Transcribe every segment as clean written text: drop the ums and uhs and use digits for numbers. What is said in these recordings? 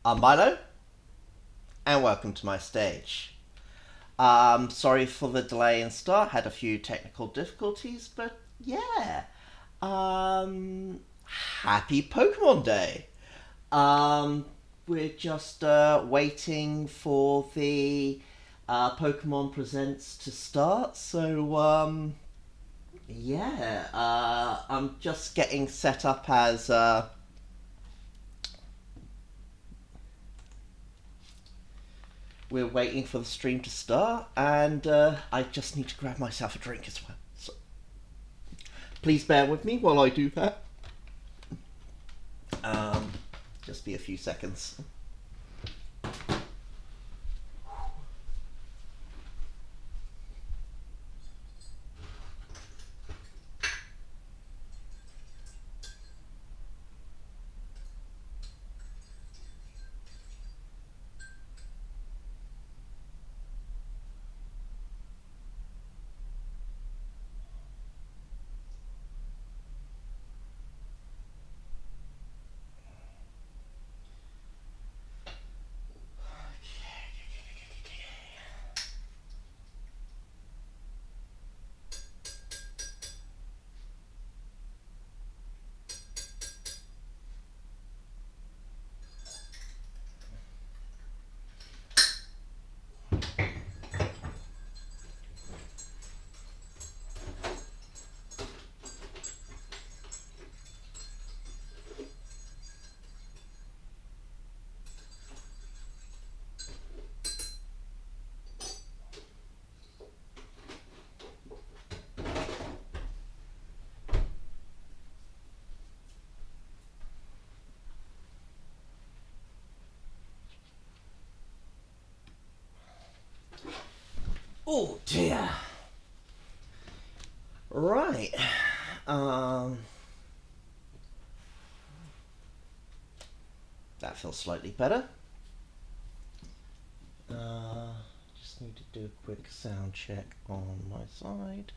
I'm Milo, and welcome to my stage. Sorry for the delay in start, had a few technical difficulties, but yeah. Um, Happy Pokemon Day. Um, we're just waiting for the Pokemon Presents to start, so yeah. I'm just getting set up as we're waiting for the stream to start, and I just need to grab myself a drink as well. So please bear with me while I do that. Um, just be a few seconds. Oh dear. Right. Um, that feels slightly better. Just need to do a quick sound check on my side.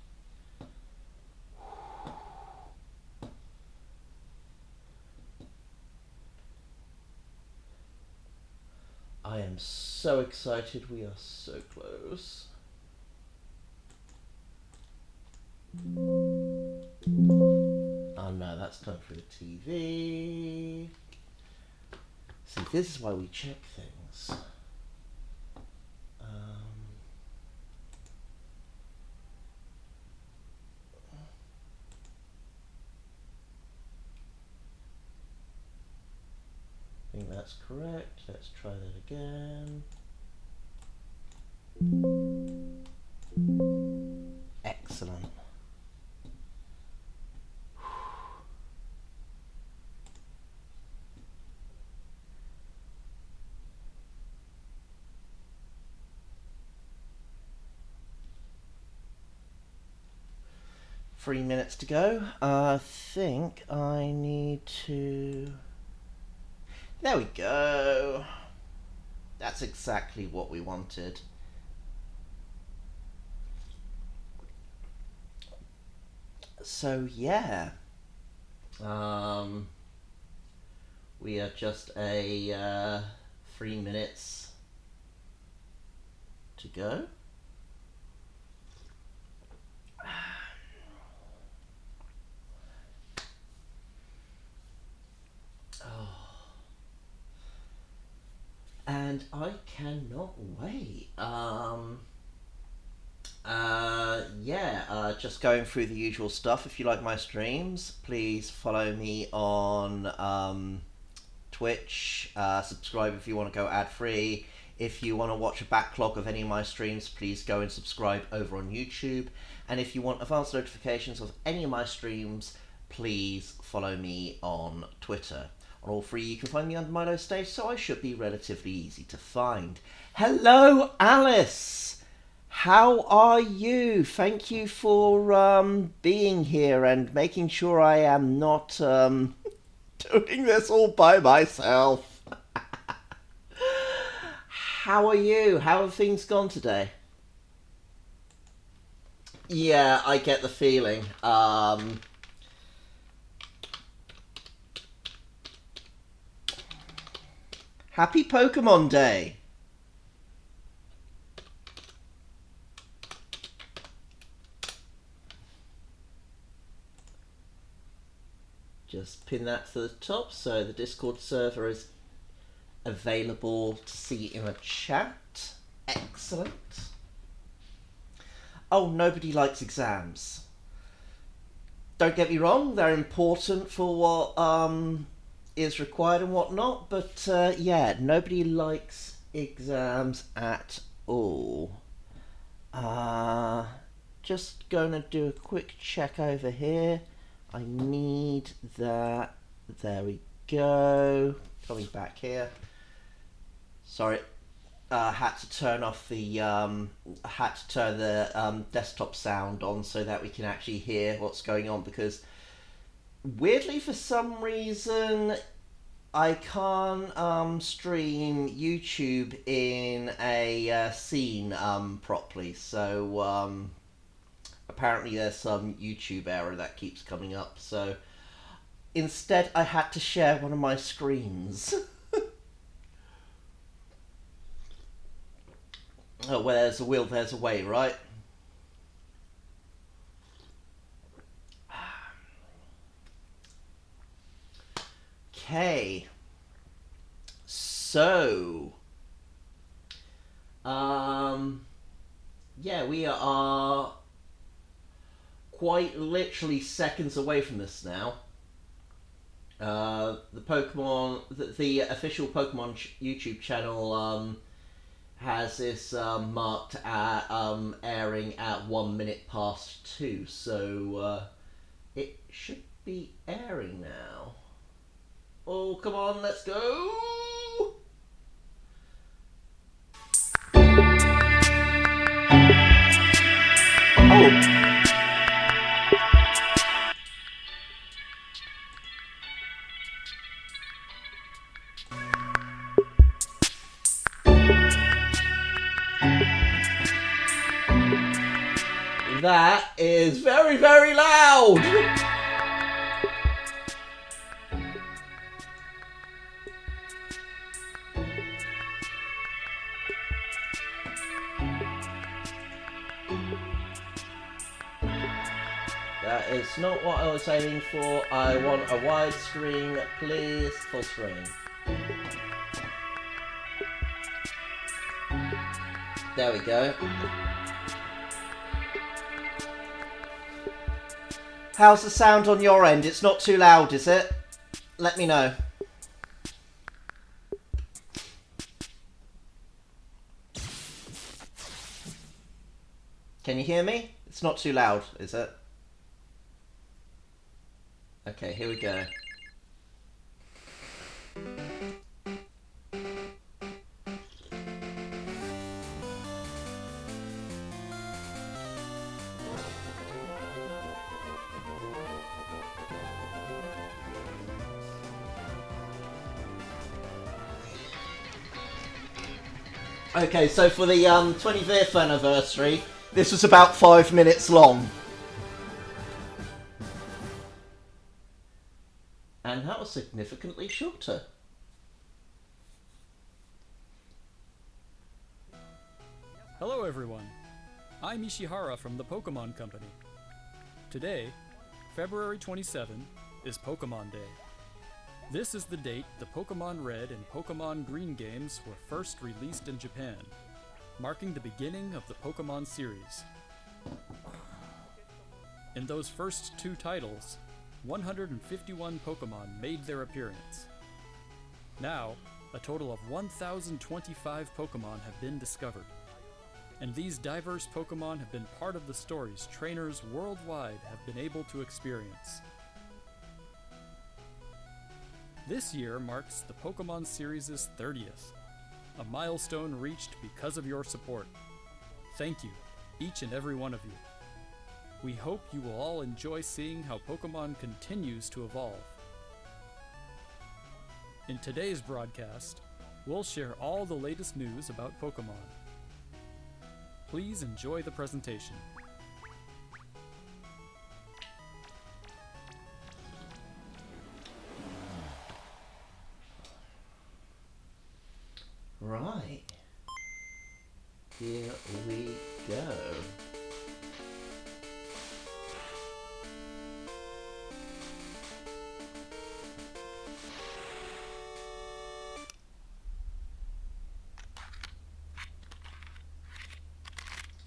I am so excited. We are so close. Oh no, that's coming through the TV. See, this is why we check things. I think that's correct. Let's try that again. Excellent. 3 minutes to go. I think I need to. There we go. That's exactly what we wanted. So yeah, um, we are just a 3 minutes to go. And I cannot wait. Just going through the usual stuff. If you like my streams, please follow me on Twitch. Subscribe if you want to go ad free. If you want to watch a backlog of any of my streams, please go and subscribe over on YouTube. And if you want advanced notifications of any of my streams, please follow me on Twitter. On all three, you can find me under Milo Stage, so I should be relatively easy to find. Hello, Alice! How are you? Thank you for being here and making sure I am not doing this all by myself. How are you? How have things gone today? Yeah, I get the feeling. Happy Pokemon Day! Just pin that to the top so the Discord server is available to see in a chat. Excellent. Oh, nobody likes exams. Don't get me wrong, they're important for what is required and whatnot, but yeah, nobody likes exams at all. Just gonna do a quick check over here. I need that. There we go. Coming back here. Sorry, had to turn off the desktop sound on so that we can actually hear what's going on, because weirdly for some reason I can't stream YouTube in a scene properly. So apparently there's some YouTube error that keeps coming up. So instead I had to share one of my screens. Oh, where there's a will, there's a way, right? Okay. So, yeah, we are quite literally seconds away from this now. The Pokemon, the official Pokemon YouTube channel has this marked at airing at 1 minute past 2, so it should be airing now. Oh, come on, let's go! Oh! That is very, very loud! That is not what I was aiming for. I want a wide screen, please. Full screen. There we go. How's the sound on your end? It's not too loud, is it? Let me know. Can you hear me? It's not too loud, is it? Okay, here we go. Okay, so for the 25th anniversary, this was about 5 minutes long. And that was significantly shorter. Hello everyone, I'm Ishihara from the Pokémon Company. Today, February 27, is Pokémon Day. This is the date the Pokémon Red and Pokémon Green games were first released in Japan, marking the beginning of the Pokémon series. In those first two titles, 151 Pokémon made their appearance. Now, a total of 1,025 Pokémon have been discovered, and these diverse Pokémon have been part of the stories trainers worldwide have been able to experience. This year marks the Pokémon series' 30th, a milestone reached because of your support. Thank you, each and every one of you. We hope you will all enjoy seeing how Pokémon continues to evolve. In today's broadcast, we'll share all the latest news about Pokémon. Please enjoy the presentation. Right. Here we go.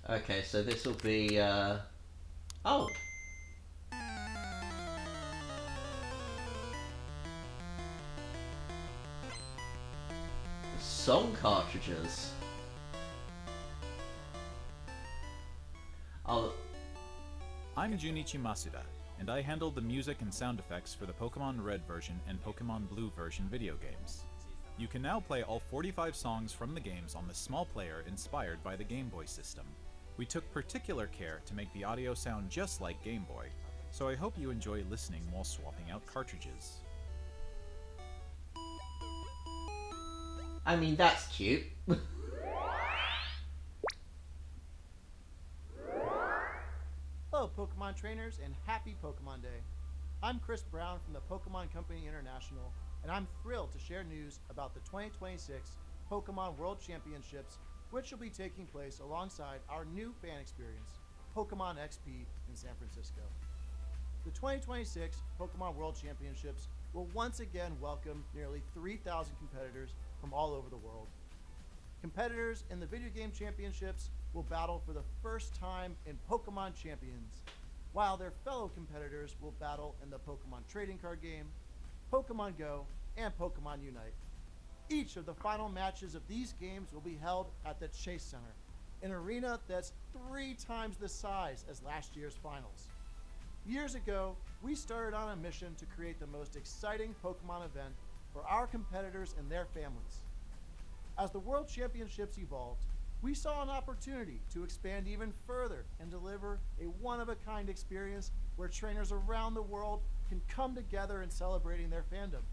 Okay, so this will be, oh! Song cartridges. Oh, I'm Junichi Masuda, and I handled the music and sound effects for the Pokémon Red version and Pokémon Blue version video games. You can now play all 45 songs from the games on the small player inspired by the Game Boy system. We took particular care to make the audio sound just like Game Boy, so I hope you enjoy listening while swapping out cartridges. I mean, that's cute. Hello, Pokemon trainers, and happy Pokemon Day. I'm Chris Brown from the Pokemon Company International, and I'm thrilled to share news about the 2026 Pokemon World Championships, which will be taking place alongside our new fan experience, Pokemon XP in San Francisco. The 2026 Pokemon World Championships will once again welcome nearly 3,000 competitors from all over the world. Competitors in the video game championships will battle for the first time in Pokemon Champions, while their fellow competitors will battle in the Pokemon trading card game, Pokemon Go, and Pokemon Unite. Each of the final matches of these games will be held at the Chase Center, an arena that's 3 times the size as last year's finals. Years ago, we started on a mission to create the most exciting Pokemon event for our competitors and their families. As the World Championships evolved, we saw an opportunity to expand even further and deliver a one-of-a-kind experience where trainers around the world can come together in celebrating their fandom.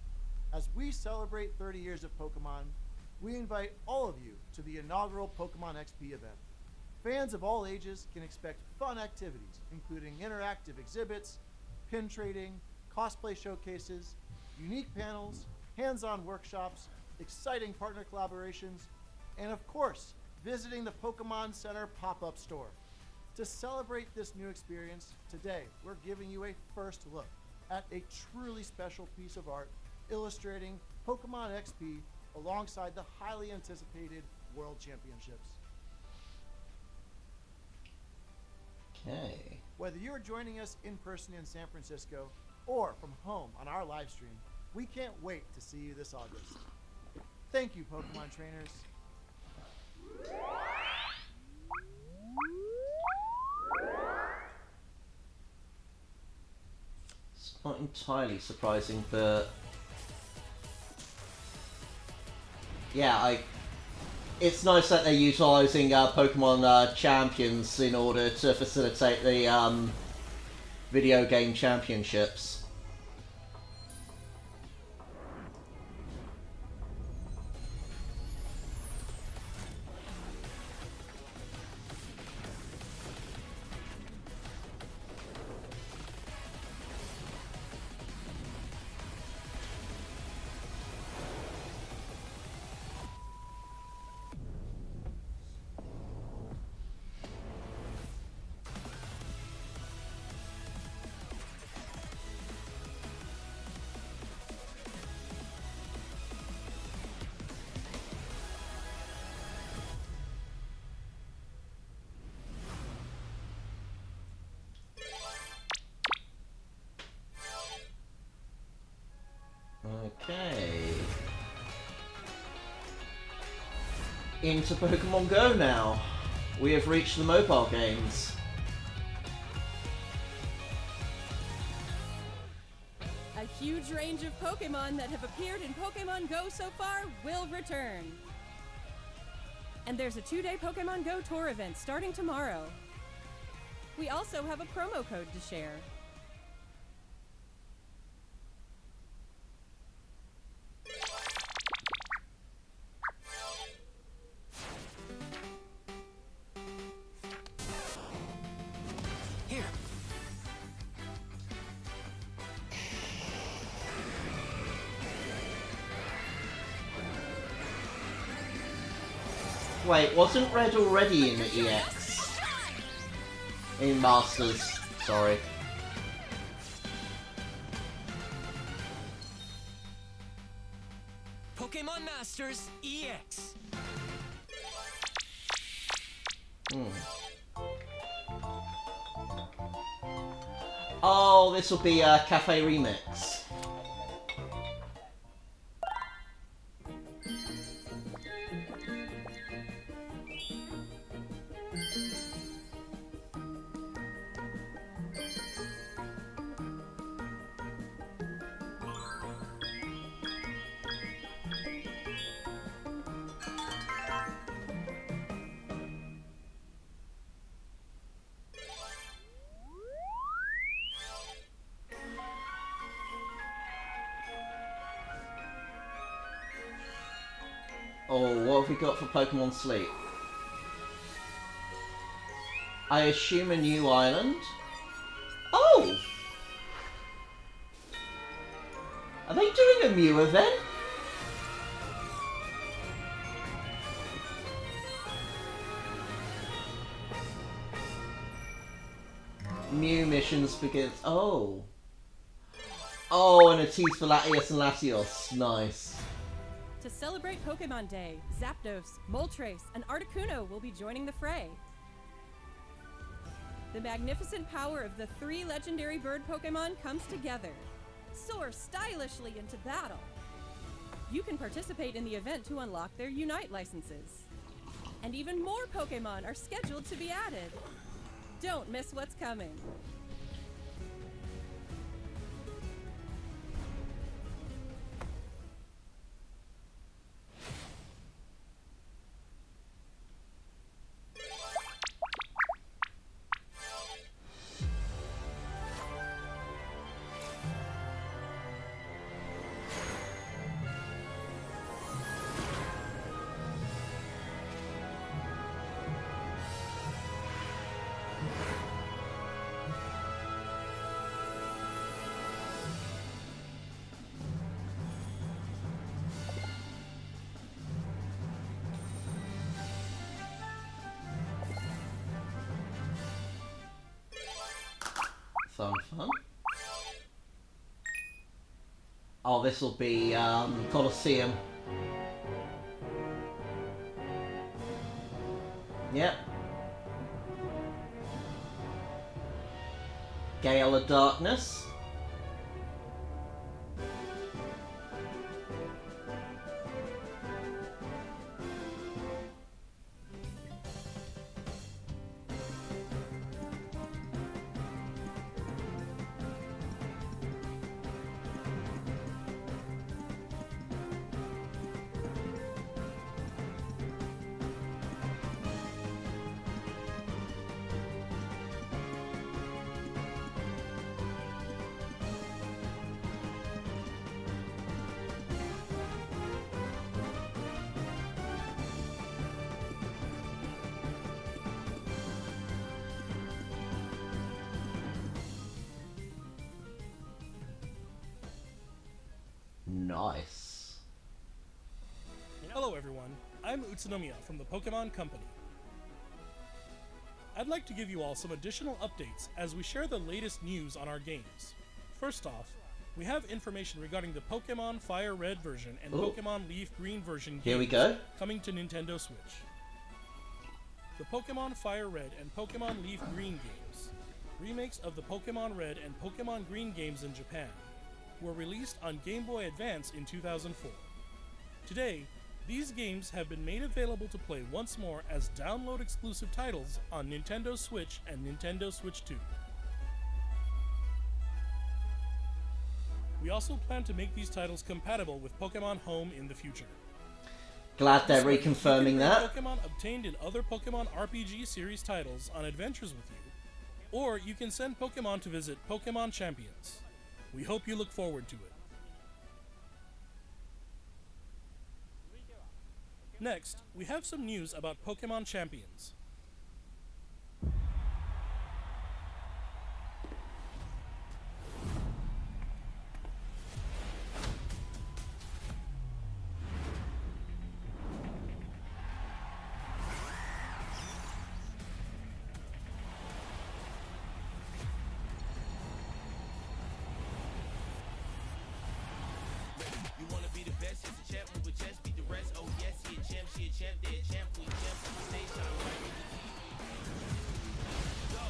As we celebrate 30 years of Pokemon, we invite all of you to the inaugural Pokemon XP event. Fans of all ages can expect fun activities, including interactive exhibits, pin trading, cosplay showcases, unique panels, hands-on workshops, exciting partner collaborations, and of course, visiting the Pokemon Center pop-up store. To celebrate this new experience, today we're giving you a first look at a truly special piece of art illustrating Pokemon XP alongside the highly anticipated World Championships. Okay. Whether you're joining us in person in San Francisco or from home on our live stream, we can't wait to see you this August. Thank you, Pokemon trainers. It's not entirely surprising, but yeah, it's nice that they're utilising Pokemon Champions in order to facilitate the video game championships. Okay. Into Pokemon Go now. We have reached the mobile games. A huge range of Pokemon that have appeared in Pokemon Go so far will return. And there's a 2-day Pokemon Go tour event starting tomorrow. We also have a promo code to share. Here. Wait, wasn't Red already in the EX? In Masters, sorry. Pokemon Masters EX. Oh, this will be a Cafe Remix. Oh, what have we got for Pokemon Sleep? I assume a new island? Oh! Are they doing a Mew event? Mew missions begins. Oh. Oh, and a tease for Latios and Latios. Nice. To celebrate Pokemon Day, Zapdos, Moltres, and Articuno will be joining the fray. The magnificent power of the 3 legendary bird Pokemon comes together. Soar stylishly into battle. You can participate in the event to unlock their Unite licenses. And even more Pokemon are scheduled to be added. Don't miss what's coming. Fun. Oh, this will be Colosseum. Yep. Gale of Darkness. Nice. Hello everyone, I'm Utsunomiya from the Pokémon Company. I'd like to give you all some additional updates as we share the latest news on our games. First off, we have information regarding the Pokémon Fire Red version and Pokémon Leaf Green version games Here we go. coming to Nintendo Switch. The Pokémon Fire Red and Pokémon Leaf Green games, remakes of the Pokémon Red and Pokémon Green games in Japan, were released on Game Boy Advance in 2004. Today, these games have been made available to play once more as download-exclusive titles on Nintendo Switch and Nintendo Switch 2. We also plan to make these titles compatible with Pokémon Home in the future. Glad they're This way, reconfirming you can that. bring Pokémon obtained in other Pokémon RPG series titles on adventures with you, or you can send Pokémon to visit Pokémon Champions. We hope you look forward to it. Next, we have some news about Pokémon Champions. be the best, he's a champ, move a chest, beat the rest. Oh yes, he a champ, she a champ, they a champ, we champ. Stay shine right with the TV. Go,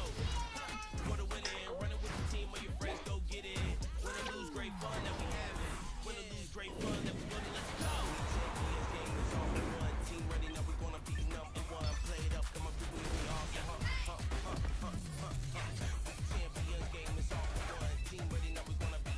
for the winning, running with the team or your friends, go get it. Win or lose, great fun that we having. Win or lose, great fun that we gonna let's go. Champions game is all for one. Team ready now, we gonna be number one. Play it up, come on, people, we all say Champions game is all for one. Team ready now, we gonna be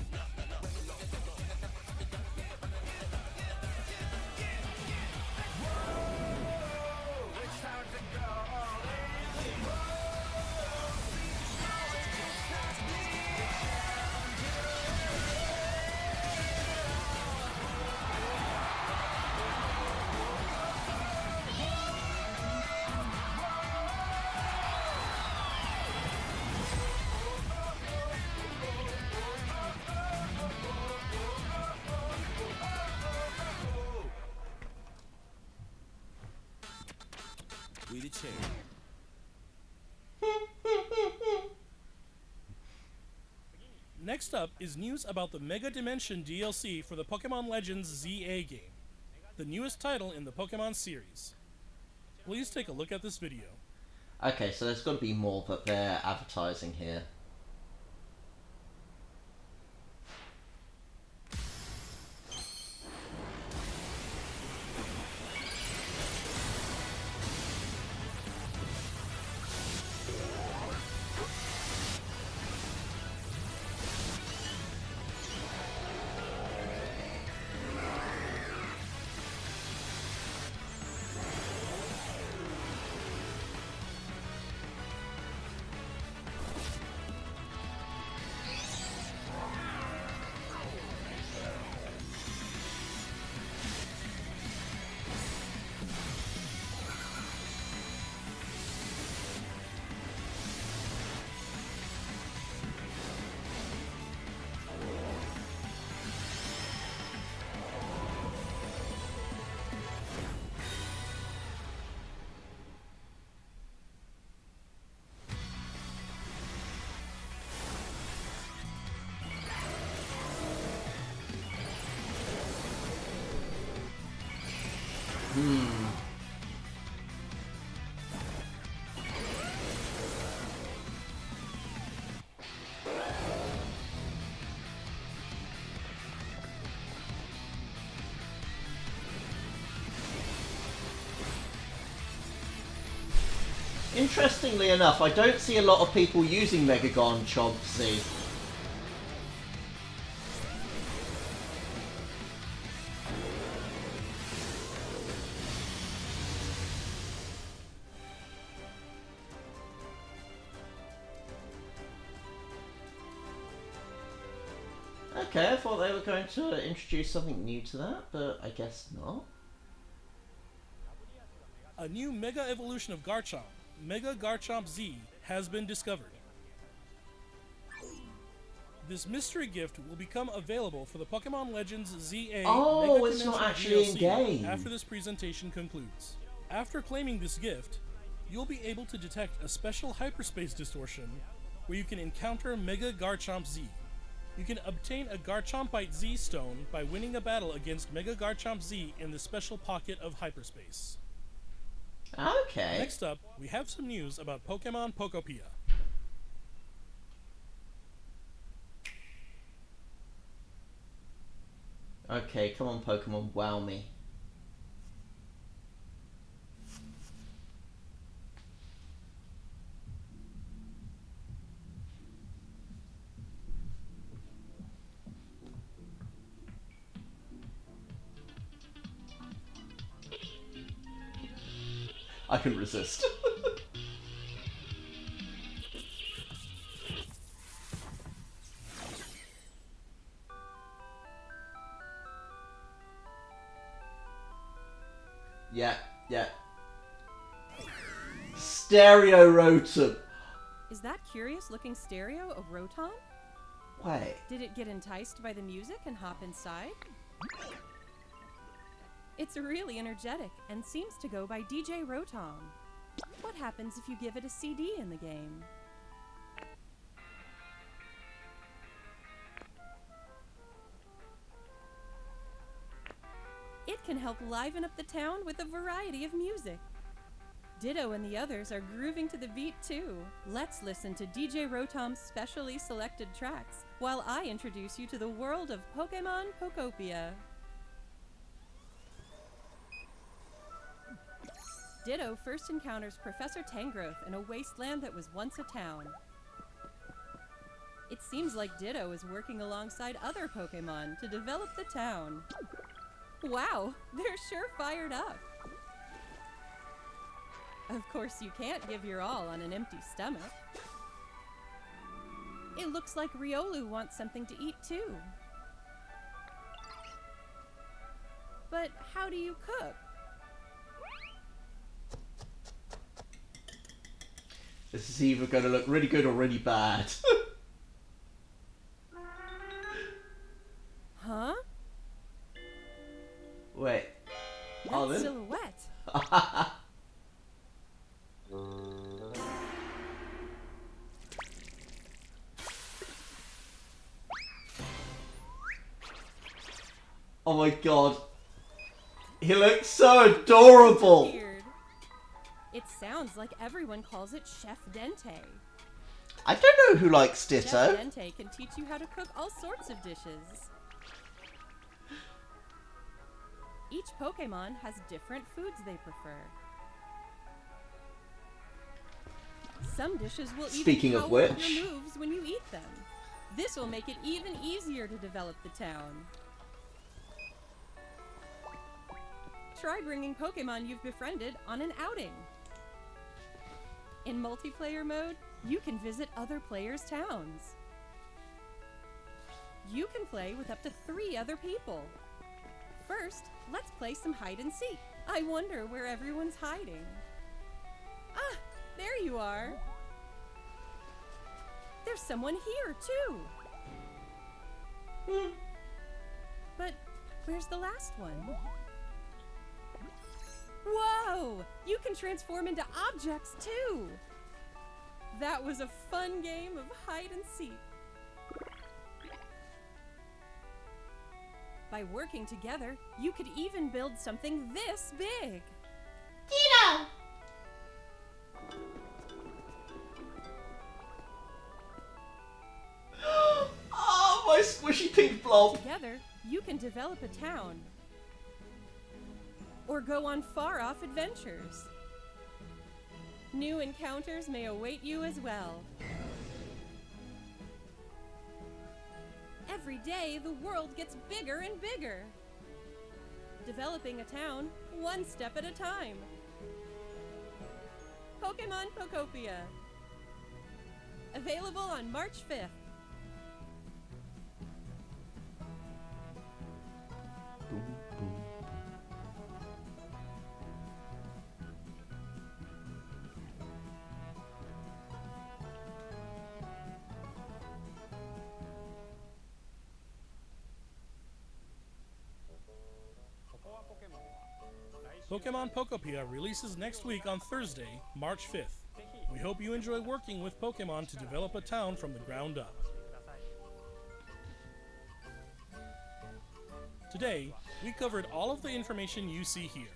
we the champ. Next up is news about the Mega Dimension DLC for the Pokemon Legends ZA game, the newest title in the Pokemon series. Please take a look at this video. Okay, so there's got to be more that they're advertising here. Interestingly enough, I don't see a lot of people using Mega Garchomp Z. Okay, I thought they were going to introduce something new to that, but I guess not. A new Mega Evolution of Garchomp, Mega Garchomp Z, has been discovered. This mystery gift will become available for the Pokemon Legends ZA Oh, Mega it's not Dimension actually DLC in-game. after this presentation concludes. After claiming this gift, you'll be able to detect a special hyperspace distortion where you can encounter Mega Garchomp Z. You can obtain a Garchompite Z stone by winning a battle against Mega Garchomp Z in the special pocket of hyperspace. Okay. Next up, we have some news about Pokemon Pokopia. Okay, come on Pokemon, wow me. I couldn't resist. Yeah. Stereo Rotom. Is that curious looking stereo of Rotom? Wait. Did it get enticed by the music and hop inside? It's really energetic and seems to go by DJ Rotom. What happens if you give it a CD in the game? It can help liven up the town with a variety of music. Ditto and the others are grooving to the beat too. Let's listen to DJ Rotom's specially selected tracks while I introduce you to the world of Pokémon Pokopia. Ditto first encounters Professor Tangrowth in a wasteland that was once a town. It seems like Ditto is working alongside other Pokémon to develop the town. Wow, they're sure fired up. Of course, you can't give your all on an empty stomach. It looks like Riolu wants something to eat too. But how do you cook? This is either going to look really good or really bad. Huh? Wait. That then. silhouette. Oh my god. He looks so adorable. Weird. It sounds like everyone calls it Chef Dente. I don't know who likes Ditto. Chef Dente can teach you how to cook all sorts of dishes. Each Pokémon has different foods they prefer. Some dishes will Speaking even of power up which. your moves when you eat them. This will make it even easier to develop the town. Try bringing Pokémon you've befriended on an outing. In multiplayer mode, you can visit other players' towns. You can play with up to 3 other people. First, let's play some hide and seek. I wonder where everyone's hiding. Ah, there you are. There's someone here, too. But where's the last one? Whoa! You can transform into objects, too! That was a fun game of hide and seek. By working together, you could even build something this big. Ditto! Oh, my squishy pink blob. Together, you can develop a town. Or go on far-off adventures. New encounters may await you as well. Every day, the world gets bigger and bigger. Developing a town, one step at a time. Pokémon Pokopia. Available on March 5th. Pokémon Pokopia releases next week on Thursday, March 5th. We hope you enjoy working with Pokémon to develop a town from the ground up. Today, we covered all of the information you see here.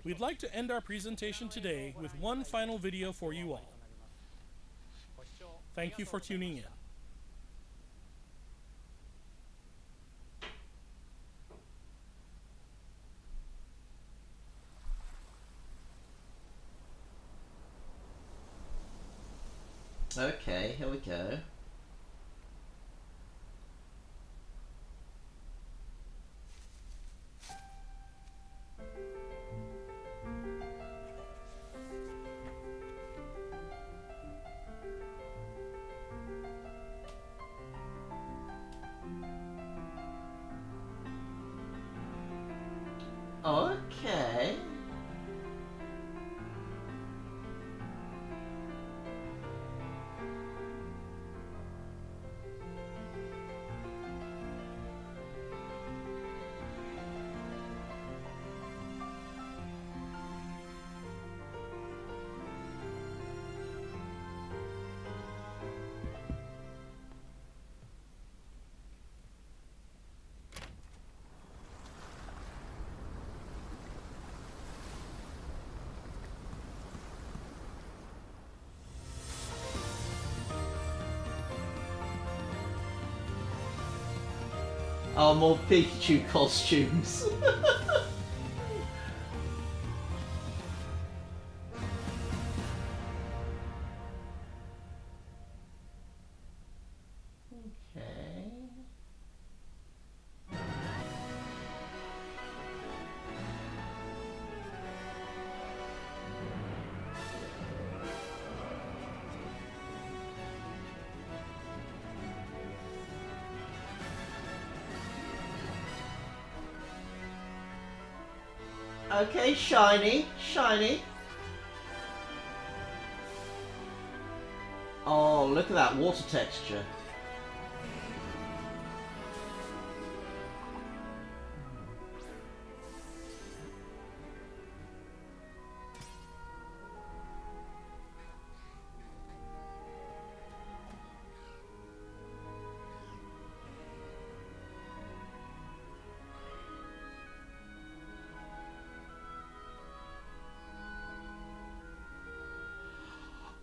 We'd like to end our presentation today with one final video for you all. Thank you for tuning in. Okay, here we go. Okay. Oh, more Pikachu costumes. Okay. Okay, shiny, shiny. Oh, look at that water texture.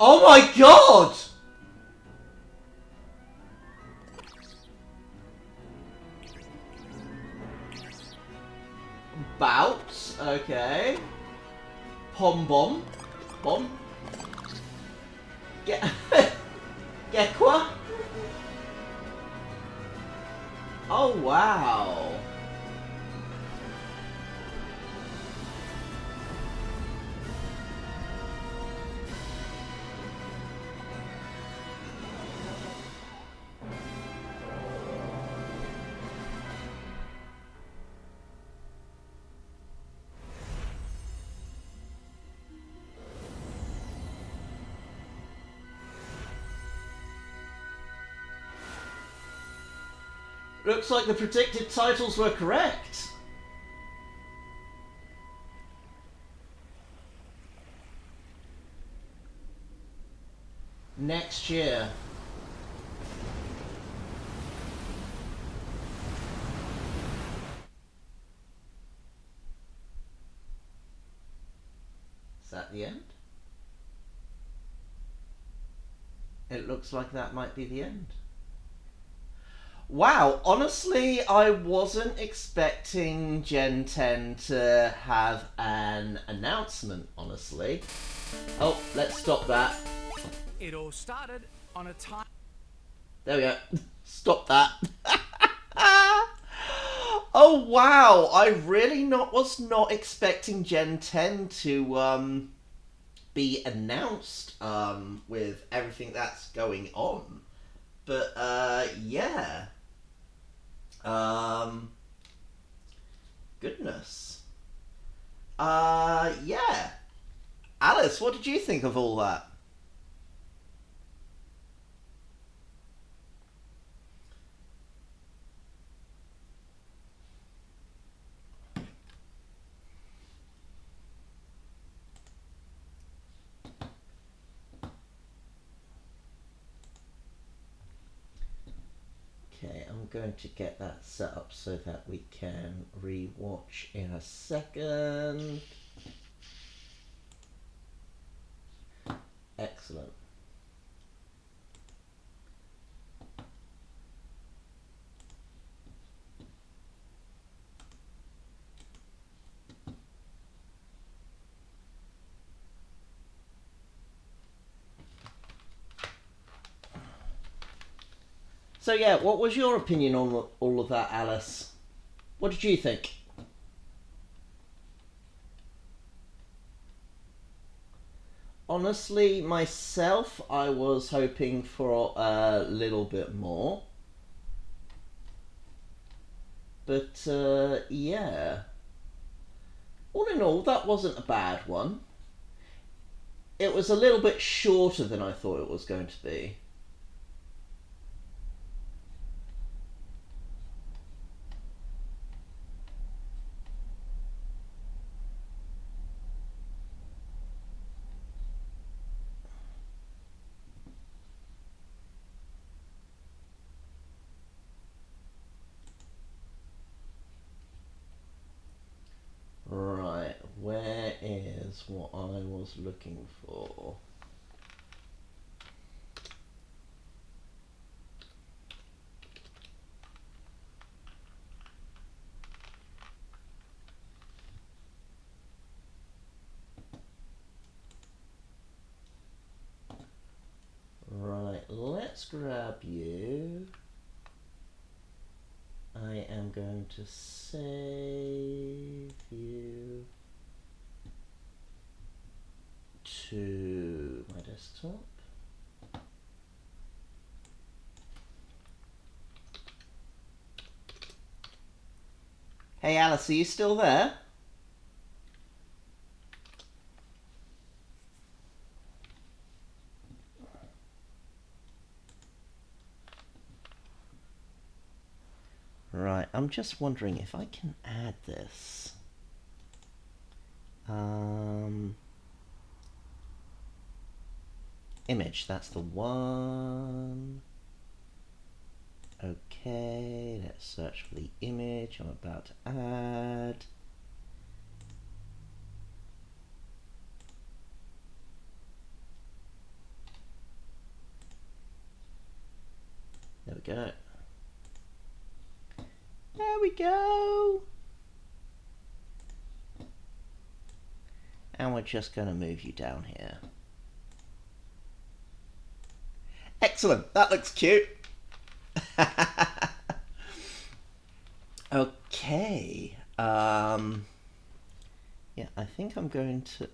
Oh my god! Bout, okay. Pom Bomb. Bomb. Get Gekwa. Oh wow. Looks like the predicted titles were correct. Next year. Is that the end? It looks like that might be the end. Wow, honestly, I wasn't expecting Gen 10 to have an announcement, honestly. Oh, let's stop that. It all started on a time. There we go. Stop that. Oh wow, I really was not expecting Gen 10 to be announced with everything that's going on. But yeah. Goodness. Yeah. Alice, what did you think of all that? Okay, I'm going to get that set up so that we can re-watch in a second. Excellent. So yeah, what was your opinion on all of that, Alice? What did you think? Honestly, myself, I was hoping for a little bit more. But, yeah. All in all, that wasn't a bad one. It was a little bit shorter than I thought it was going to be. Right, where is what I was looking for? let's grab you. I am going to save you to my desktop. Hey Alice, are you still there? Right, I'm just wondering if I can add this. Image, that's the one. Okay, let's search for the image I'm about to add. There we go. There we go. And we're just going to move you down here. Excellent, that looks cute. Okay. Yeah, I think I'm going to...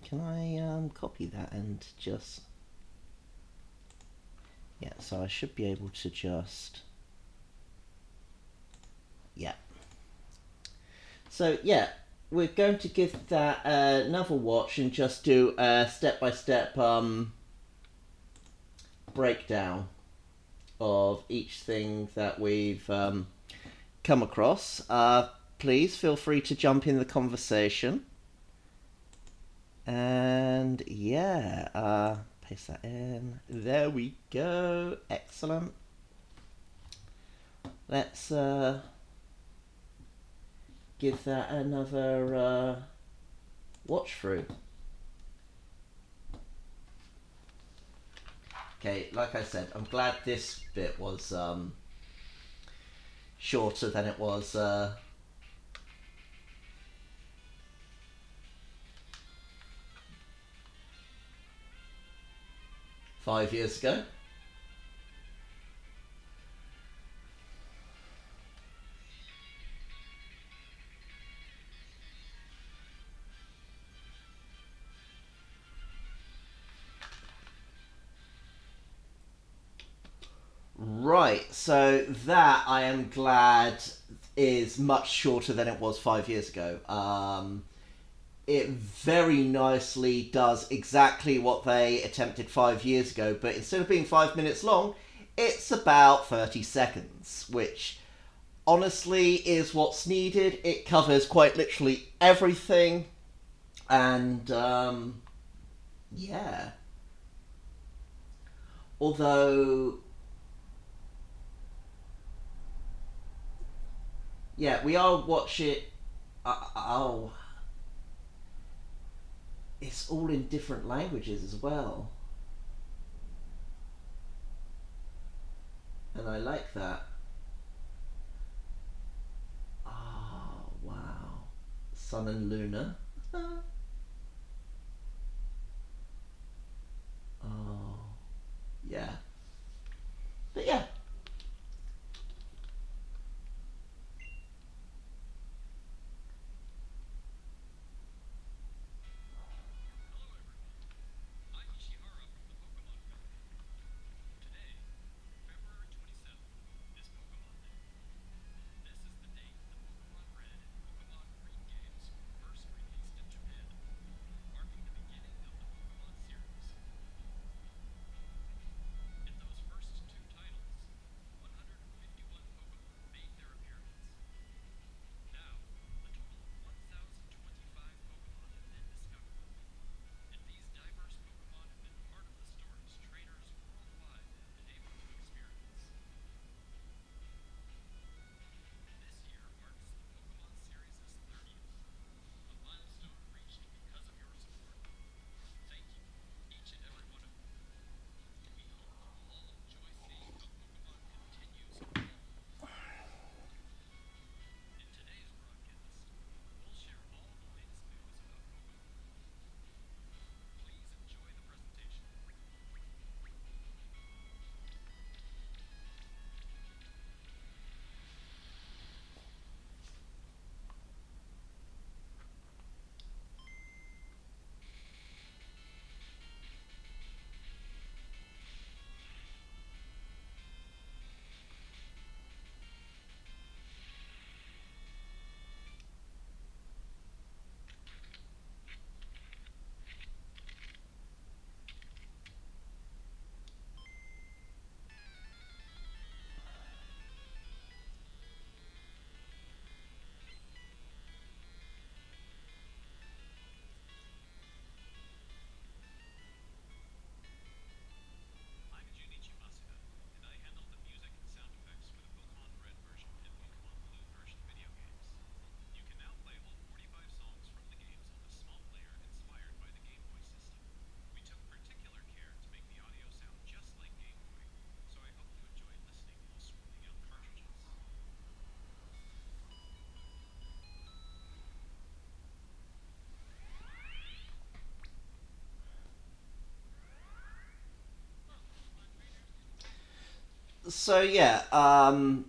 Can I copy that and just... Yeah, so I should be able to just... Yeah. So, yeah, we're going to give that another watch and just do a step-by-step breakdown of each thing that we've come across. Please feel free to jump in the conversation. And yeah, paste that in. There we go. Excellent. Let's give that another watch through. Okay, like I said, I'm glad this bit was shorter than it was 5 years ago. Right, so that I am glad is much shorter than it was 5 years ago. It very nicely does exactly what they attempted 5 years ago, but instead of being 5 minutes long, it's about 30 seconds, which honestly is what's needed. It covers quite literally everything, and yeah. Although... Yeah, we are watching... oh. It's all in different languages as well. And I like that. Oh, wow. Sun and Luna. Oh, yeah. But yeah. So yeah, I'm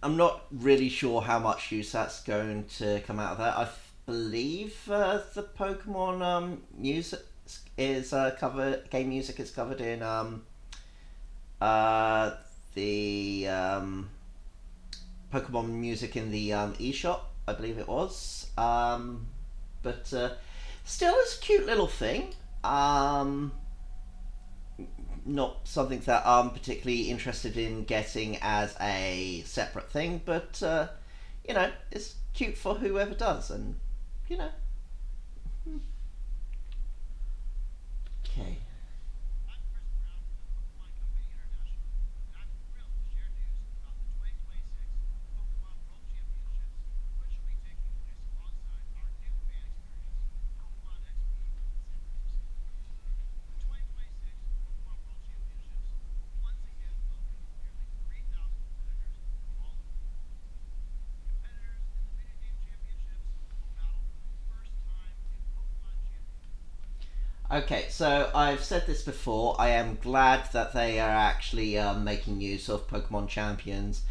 not really sure how much use that's going to come out of that. Believe the Pokemon music is covered. Game music is covered in uh, the Pokemon music in the eShop. I believe it was. But still, it's a cute little thing. Not something that I'm particularly interested in getting as a separate thing, but it's cute for whoever does, and you know. Okay. I'm Chris Brown from the Pokemon Company International, and I'm thrilled to share news about the 2026 Pokemon World Championships, which will be taking place alongside our new fan experience, Pokemon XP in San Francisco. The 2026 Pokemon World Championships will once again welcome nearly 3,000 competitors from all over the world. Competitors in the video game championships will battle for the first time in Pokemon Champions. Okay, so I've said this before. I am glad that they are actually making use of Pokemon Champions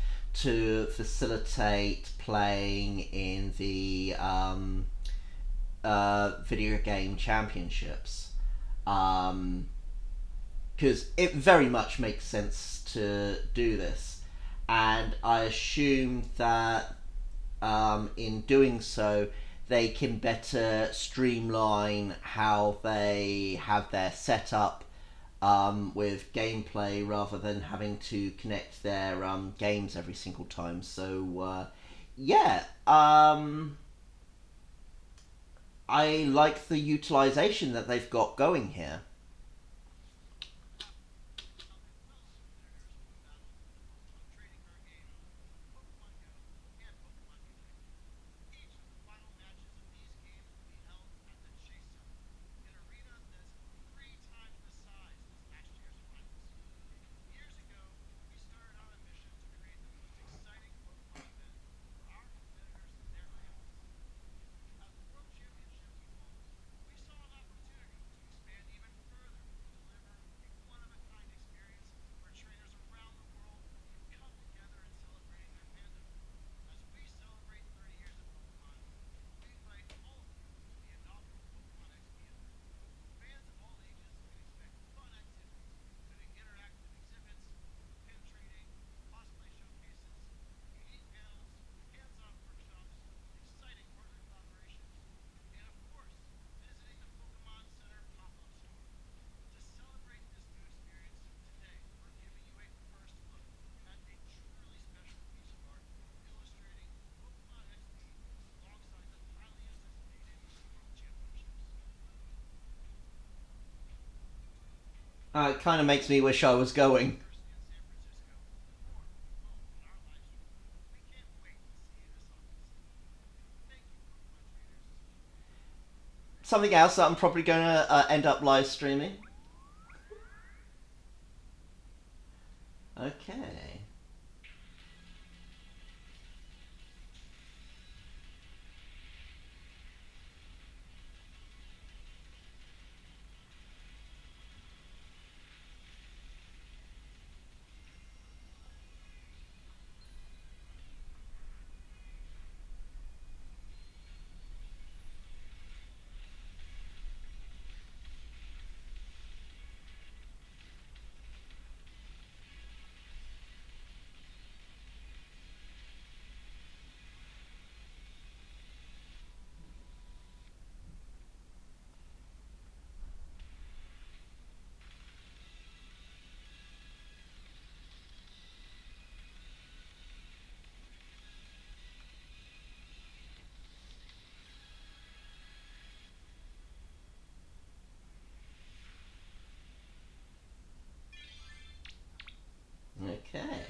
to facilitate playing in the video game championships. Because it very much makes sense to do this. And I assume that in doing so, they can better streamline how they have their setup with gameplay rather than having to connect their games every single time. So, yeah, I like the utilization that they've got going here. Other fellow competitors will battle in the Pokemon trading card games, Pokemon Go, and Pokemon Unite. Each of the final matches of these games will be held at the Chase Center, an arena that is 3 times the size as last year's finals. Years ago, we started on a mission to create the most exciting Pokemon event for our competitors and their families. As the World Championships evolves, we saw an opportunity to expand even further and deliver a one-of-a-kind experience where trainers around the world can come together and celebrating their fandom. As we celebrate 30 years of Pokemon, we invite all of you to the inaugural Pokemon XP event. Fans of all ages can expect fun activities, including interactive exhibits, pin trading, cosplay showcases, unique panels, hands-on workshops, exciting partner collaborations, and of course, visiting the Pokemon Center pop-up store. To celebrate this new experience, today we're giving you a first look at a truly special piece of art illustrating Pokemon XP alongside the highly anticipated World Championships. It kind of makes me wish I was going. University in San Francisco, more will be filmed on our live stream. We can't wait to see you this August. Thank you, Pokemon trainers. Something else that I'm probably going to end up live streaming. Okay. Okay.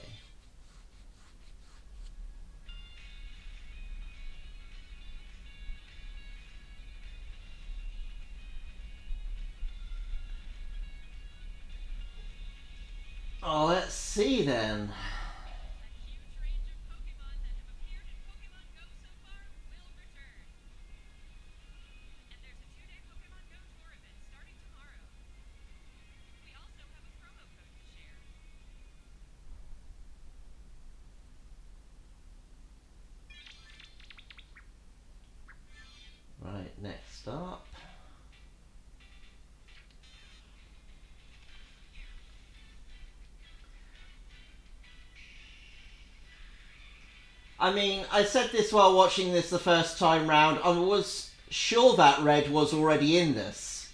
Oh, let's see then. A huge range of Pokemon that have appeared in Pokemon Go so far will return. And there's a 2-day Pokemon Go tour event starting tomorrow. We also have a promo code to share. I mean, I said this while watching this the first time round. I was sure that Red was already in this.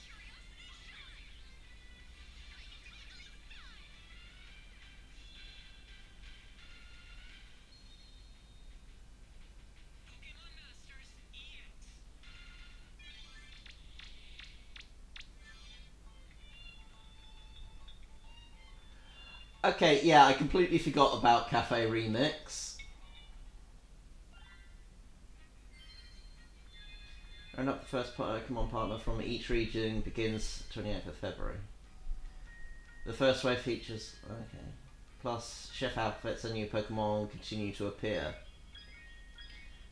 Okay, yeah, I completely forgot about Cafe Remix. Round up the first Pokemon partner from each region begins 28th of February. The first wave features... Okay. Plus, chef outfits and new Pokemon continue to appear.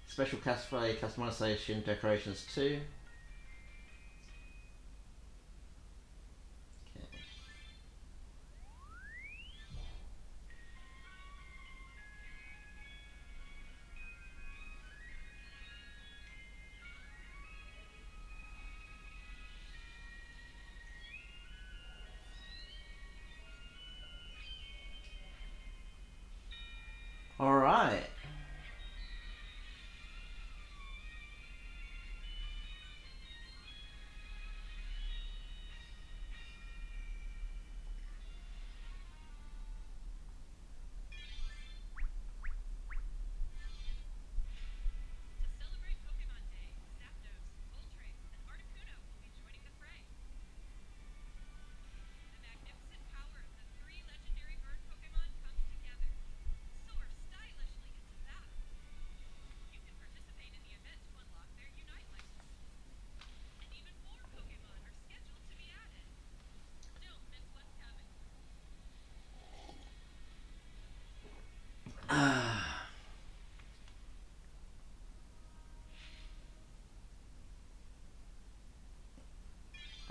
Special cafe customization decorations too. Okay. Alright.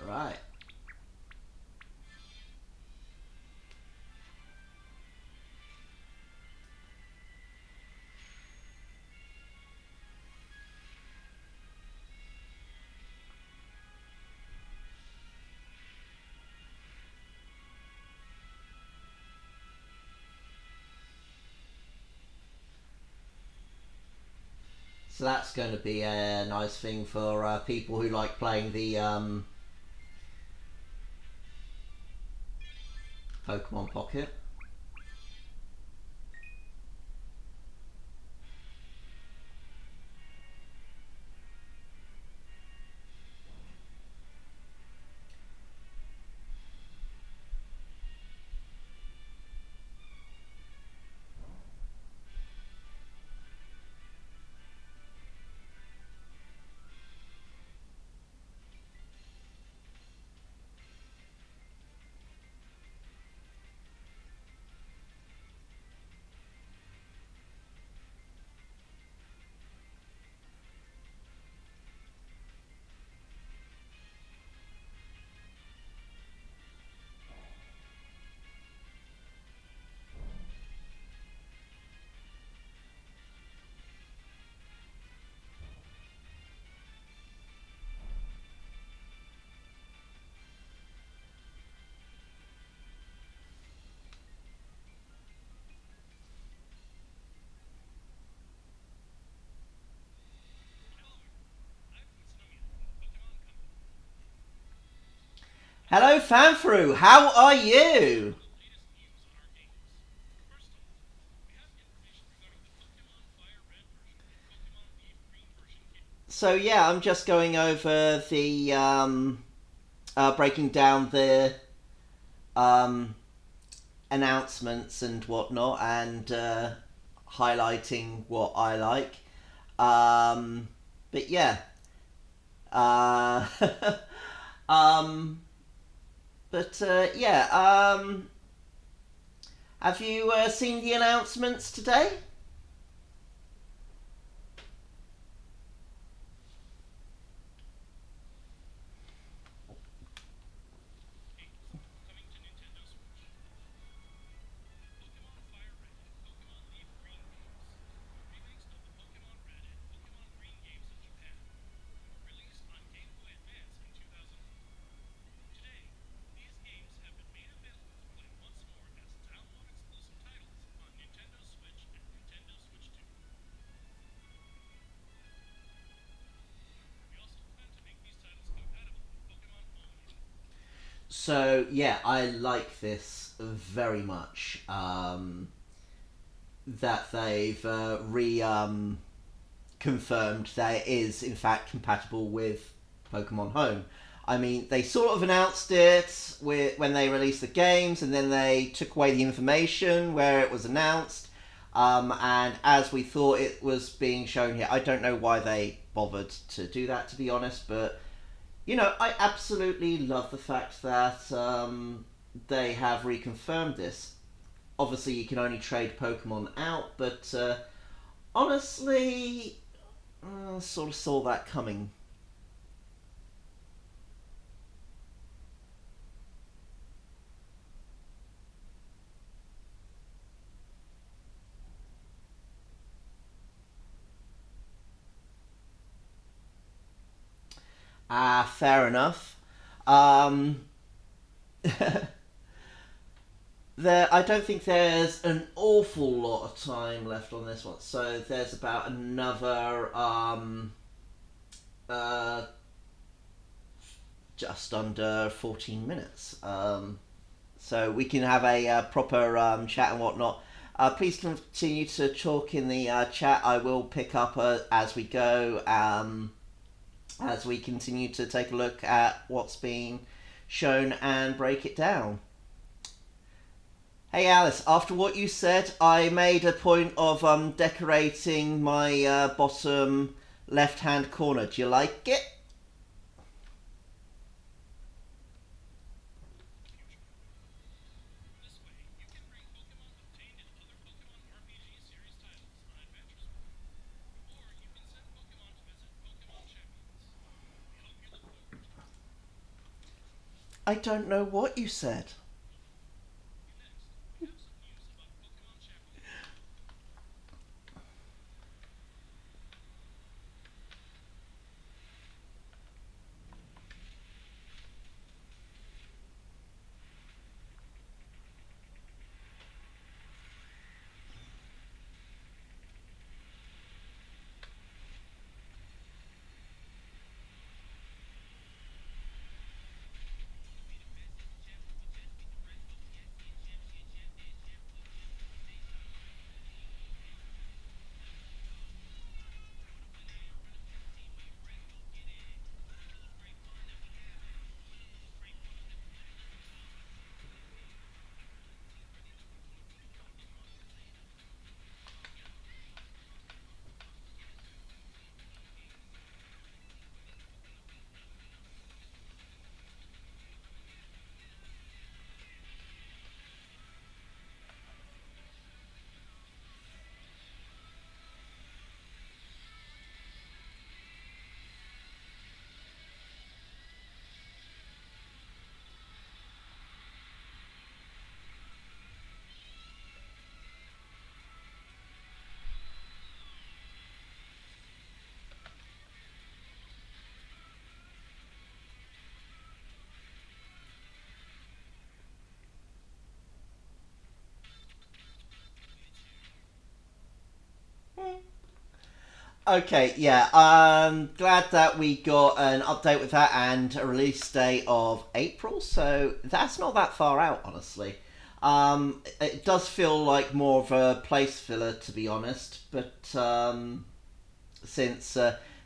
Right. So that's going to be a nice thing for people who like playing the Pokemon Pocket. Hello, Fanfru. How are you? So yeah, I'm just going over the breaking down the announcements and whatnot, and highlighting what I like. But yeah, uh, yeah. Have you seen the announcements today? So yeah, I like this very much. That they've confirmed that it is in fact compatible with Pokemon Home. I mean, they sort of announced it when they released the games, and then they took away the information where it was announced. And as we thought it was being shown here, I don't know why they bothered to do that, to be honest, but you know, I absolutely love the fact that they have reconfirmed this. Obviously, you can only trade Pokemon out, but honestly, sort of saw that coming. Ah, fair enough. Um, I don't think there's an awful lot of time left on this one, so there's about another uh, just under 14 minutes. So we can have a proper chat and whatnot. Please continue to talk in the chat. I will pick up as we go, as we continue to take a look at what's being shown and break it down. Hey Alice, after what you said, I made a point of decorating my bottom left-hand corner. Do you like it? I don't know what you said. Okay, yeah. Glad that we got an update with that and a release date of April. So that's not that far out, honestly. It does feel like more of a place filler, to be honest. But since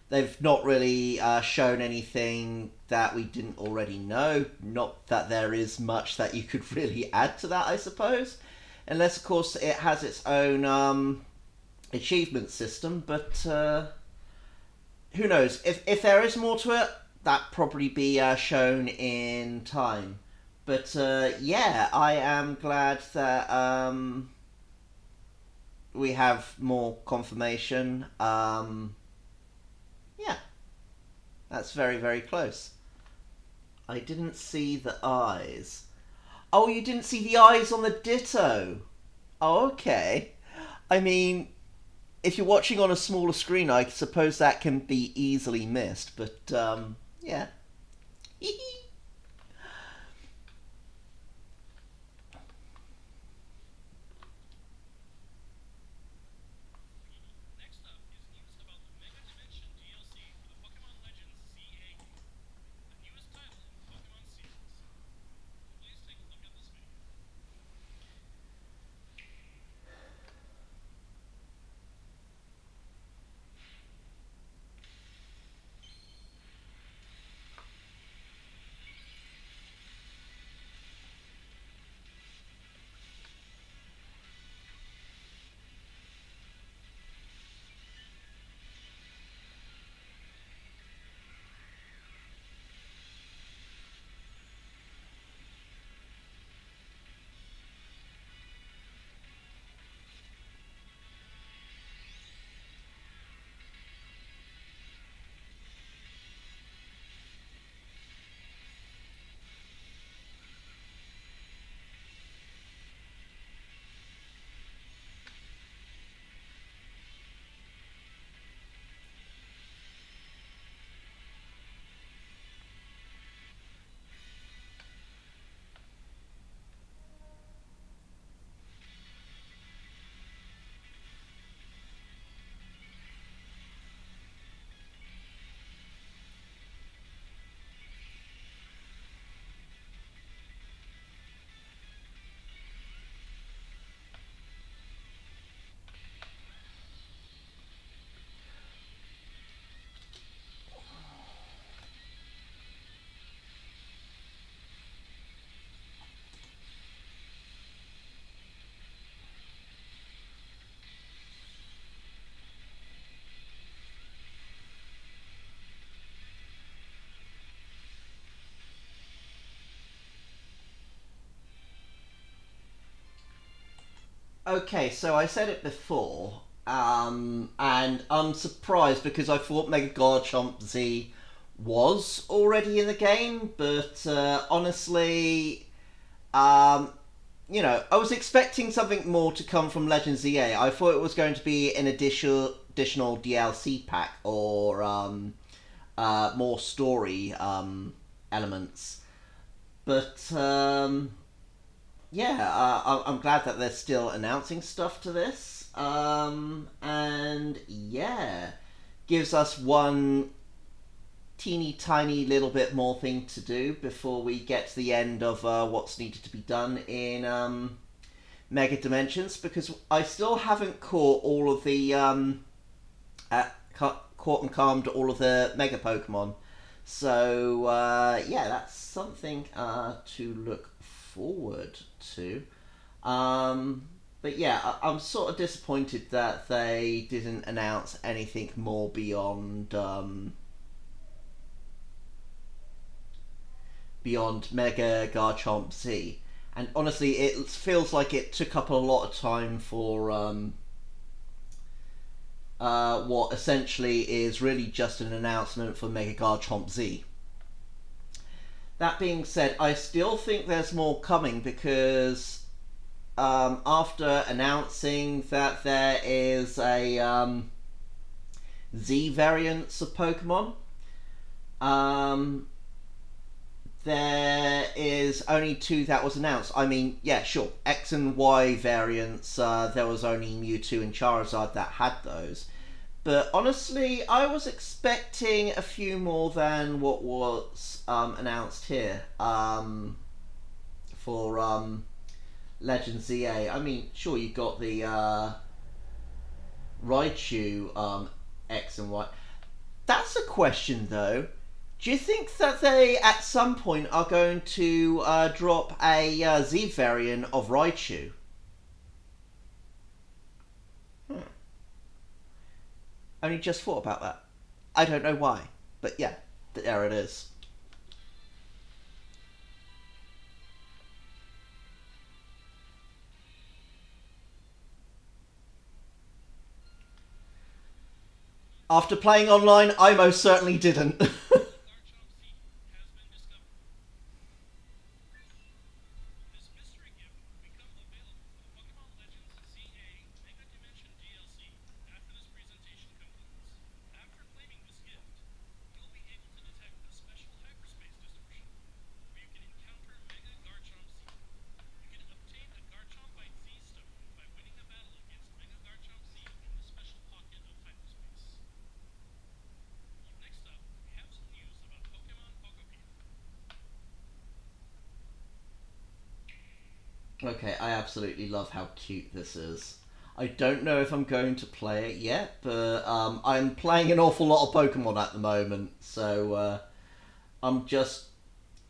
they've not really shown anything that we didn't already know, not that there is much that you could really add to that, I suppose. Unless, of course, it has its own achievement system, but who knows? If there is more to it, that probably be shown in time. But yeah, I am glad that we have more confirmation. Yeah, that's very, very close. I didn't see the eyes. Oh, you didn't see the eyes on the Ditto? Oh, okay. I mean, if you're watching on a smaller screen, I suppose that can be easily missed, but yeah. Okay, so I said it before, and I'm surprised because I thought Mega Garchomp Z was already in the game, but honestly, um, I was expecting something more to come from Legends ZA. I thought it was going to be an additional DLC pack or more story elements, but yeah, I'm glad that they're still announcing stuff to this. And yeah, gives us one teeny tiny little bit more thing to do before we get to the end of what's needed to be done in Mega Dimensions, because I still haven't caught all of the caught and calmed all of the Mega Pokemon. So yeah, that's something to look forward to. But yeah, I'm sort of disappointed that they didn't announce anything more beyond Mega Garchomp Z. And honestly, it feels like it took up a lot of time for what essentially is really just an announcement for Mega Garchomp Z. That being said, I still think there's more coming because after announcing that there is a Z variants of Pokemon, there is only 2 that was announced. I mean, yeah, sure, X and Y variants, there was only Mewtwo and Charizard that had those. But honestly, I was expecting a few more than what was announced here for Legends ZA. I mean, sure, you got the Raichu X and Y. That's a question, though. Do you think that they, at some point, are going to drop a Z variant of Raichu? Only just thought about that. I don't know why, but yeah, there it is. After playing online, I most certainly didn't. Okay, I absolutely love how cute this is. I don't know if I'm going to play it yet, but I'm playing an awful lot of Pokemon at the moment, so I'm just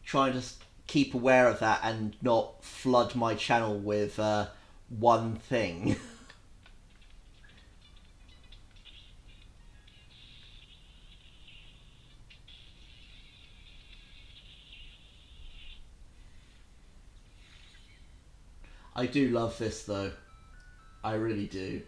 trying to keep aware of that and not flood my channel with one thing. I do love this though. I really do.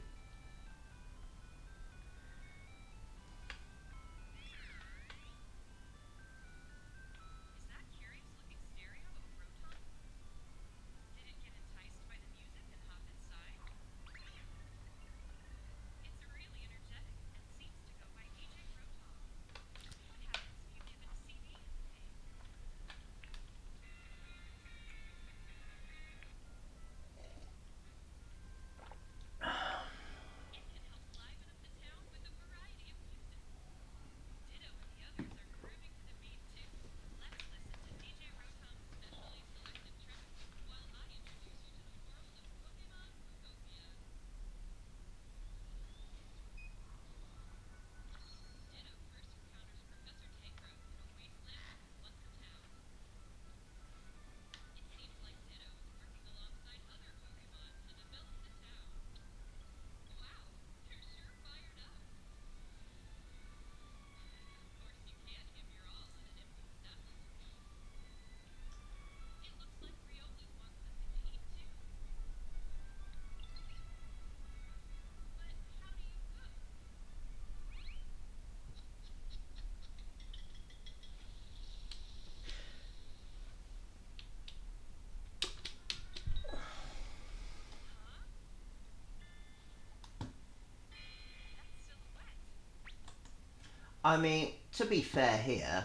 I mean, to be fair here,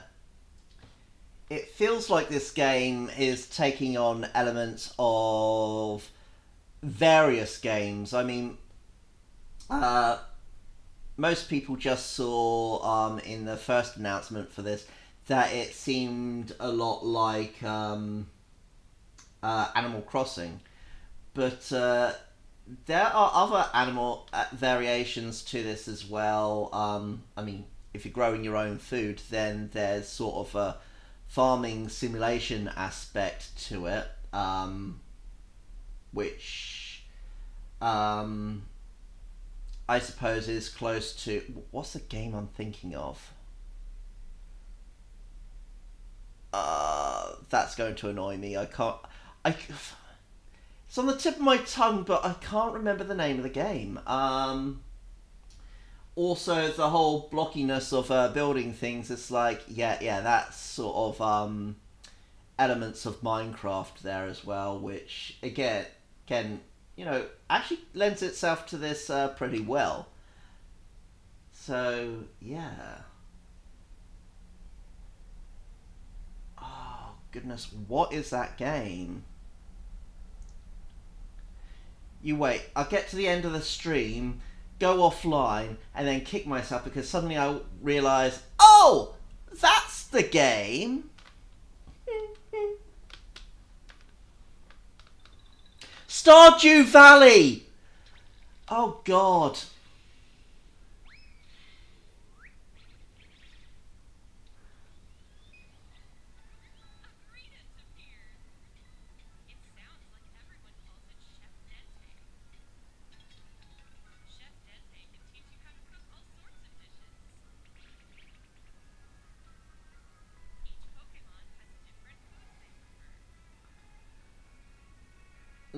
it feels like this game is taking on elements of various games. I mean, most people just saw in the first announcement for this that it seemed a lot like Animal Crossing, but there are other animal variations to this as well. I mean, if you're growing your own food, then there's sort of a farming simulation aspect to it, which I suppose is close to... What's the game I'm thinking of? That's going to annoy me. It's on the tip of my tongue, but I can't remember the name of the game. Also, the whole blockiness of building things, it's like, yeah, that's sort of elements of Minecraft there as well, which, again, actually lends itself to this pretty well. So, yeah. Oh, goodness, what is that game? You wait, I'll get to the end of the stream, go offline, and then kick myself because suddenly I realise, oh, that's the game. Stardew Valley! Oh, God.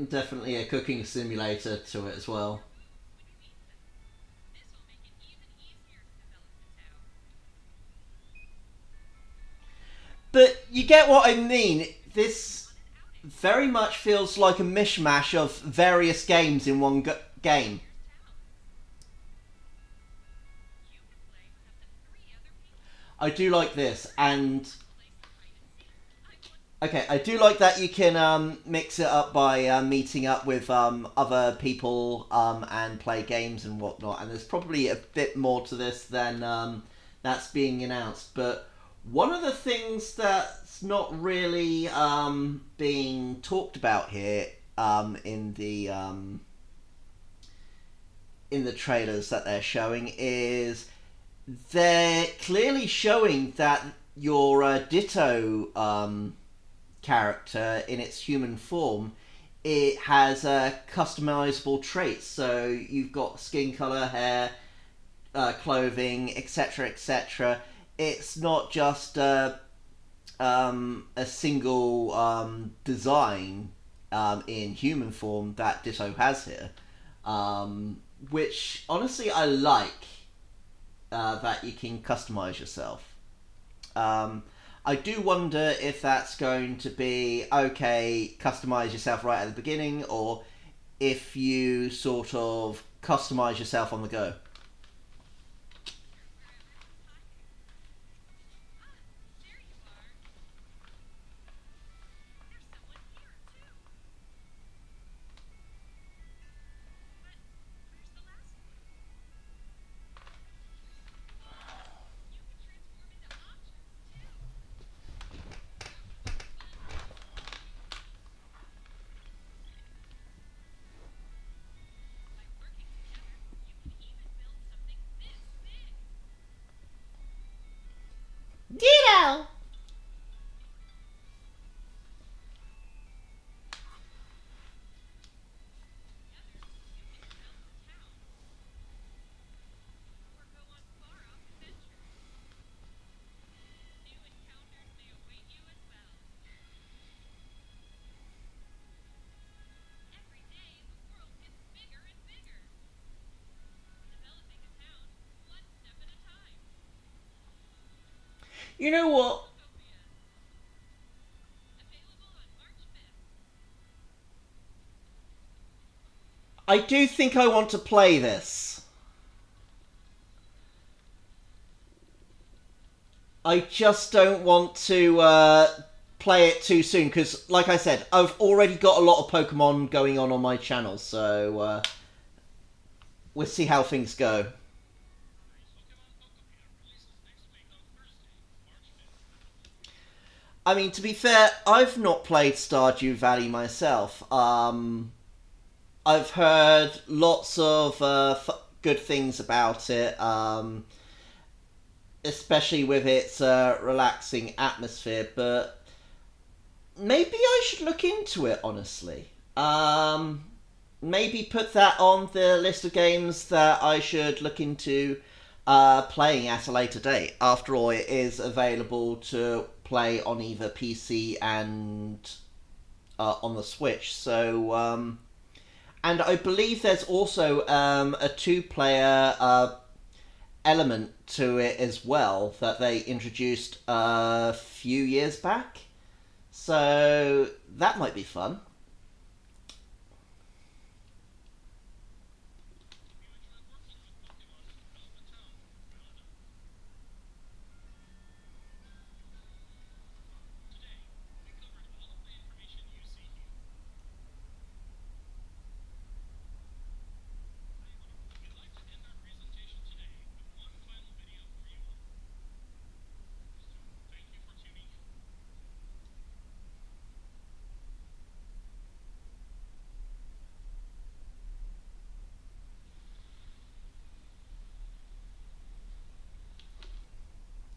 Definitely a cooking simulator to it as well. But you get what I mean. This very much feels like a mishmash of various games in one game. I do like this, and okay, I do like that you can mix it up by meeting up with other people and play games and whatnot. And there's probably a bit more to this than that's being announced. But one of the things that's not really being talked about here in the trailers that they're showing is they're clearly showing that your Ditto character in its human form, it has customizable traits. So you've got skin color, hair, clothing, etc., etc. It's not just a single design in human form that Ditto has here, which honestly I like that you can customize yourself. I do wonder if that's going to be, okay, customize yourself right at the beginning, or if you sort of customize yourself on the go. Ditto! You know what? I do think I want to play this. I just don't want to play it too soon because, like I said, I've already got a lot of Pokemon going on my channel, so we'll see how things go. I mean, to be fair, I've not played Stardew Valley myself. I've heard lots of good things about it, especially with its relaxing atmosphere, but maybe I should look into it, honestly. Maybe put that on the list of games that I should look into playing at a later date. After all, it is available to play on either PC and on the Switch. So, and I believe there's also a two-player element to it as well that they introduced a few years back. So that might be fun.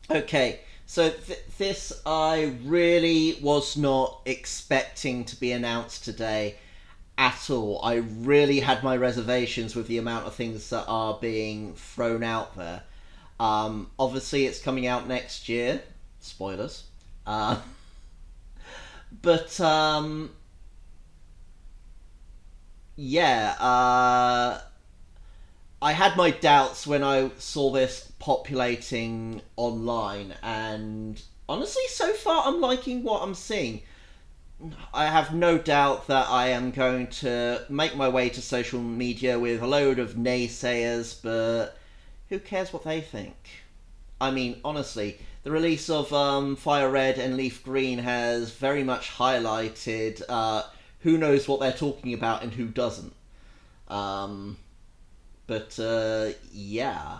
Okay, so this I really was not expecting to be announced today at all. I really had my reservations with the amount of things that are being thrown out there. Obviously, it's coming out next year. Spoilers. But, yeah, I had my doubts when I saw this populating online, and honestly, so far I'm liking what I'm seeing. I have no doubt that I am going to make my way to social media with a load of naysayers, but who cares what they think? I mean, honestly, the release of Fire Red and Leaf Green has very much highlighted who knows what they're talking about and who doesn't. But yeah,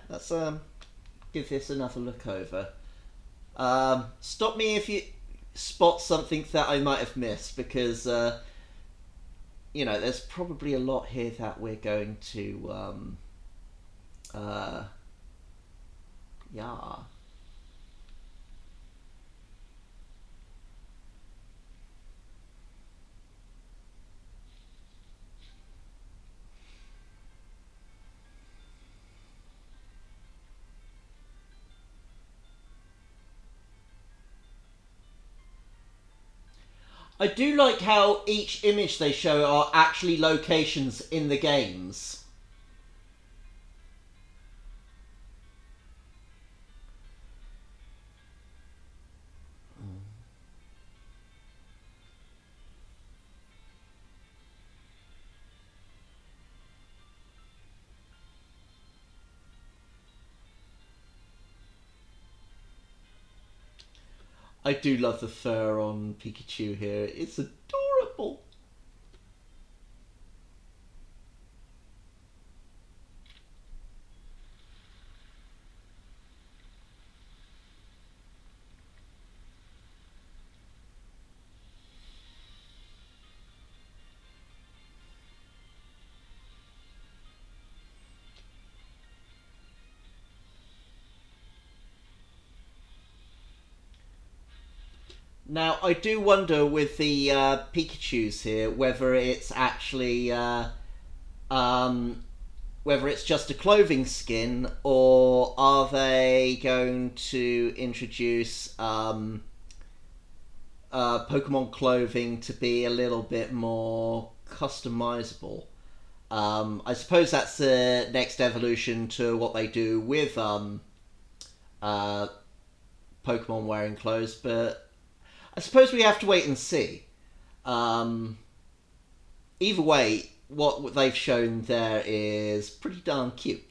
let's give this another look over. Stop me if you spot something that I might have missed, because there's probably a lot here that we're going to yeah. I do like how each image they show are actually locations in the games. I do love the fur on Pikachu here. It's adorable. Now, I do wonder with the Pikachus here whether it's actually whether it's just a clothing skin, or are they going to introduce Pokemon clothing to be a little bit more customizable. I suppose that's the next evolution to what they do with Pokemon wearing clothes, but I suppose we have to wait and see. Either way, what they've shown there is pretty darn cute.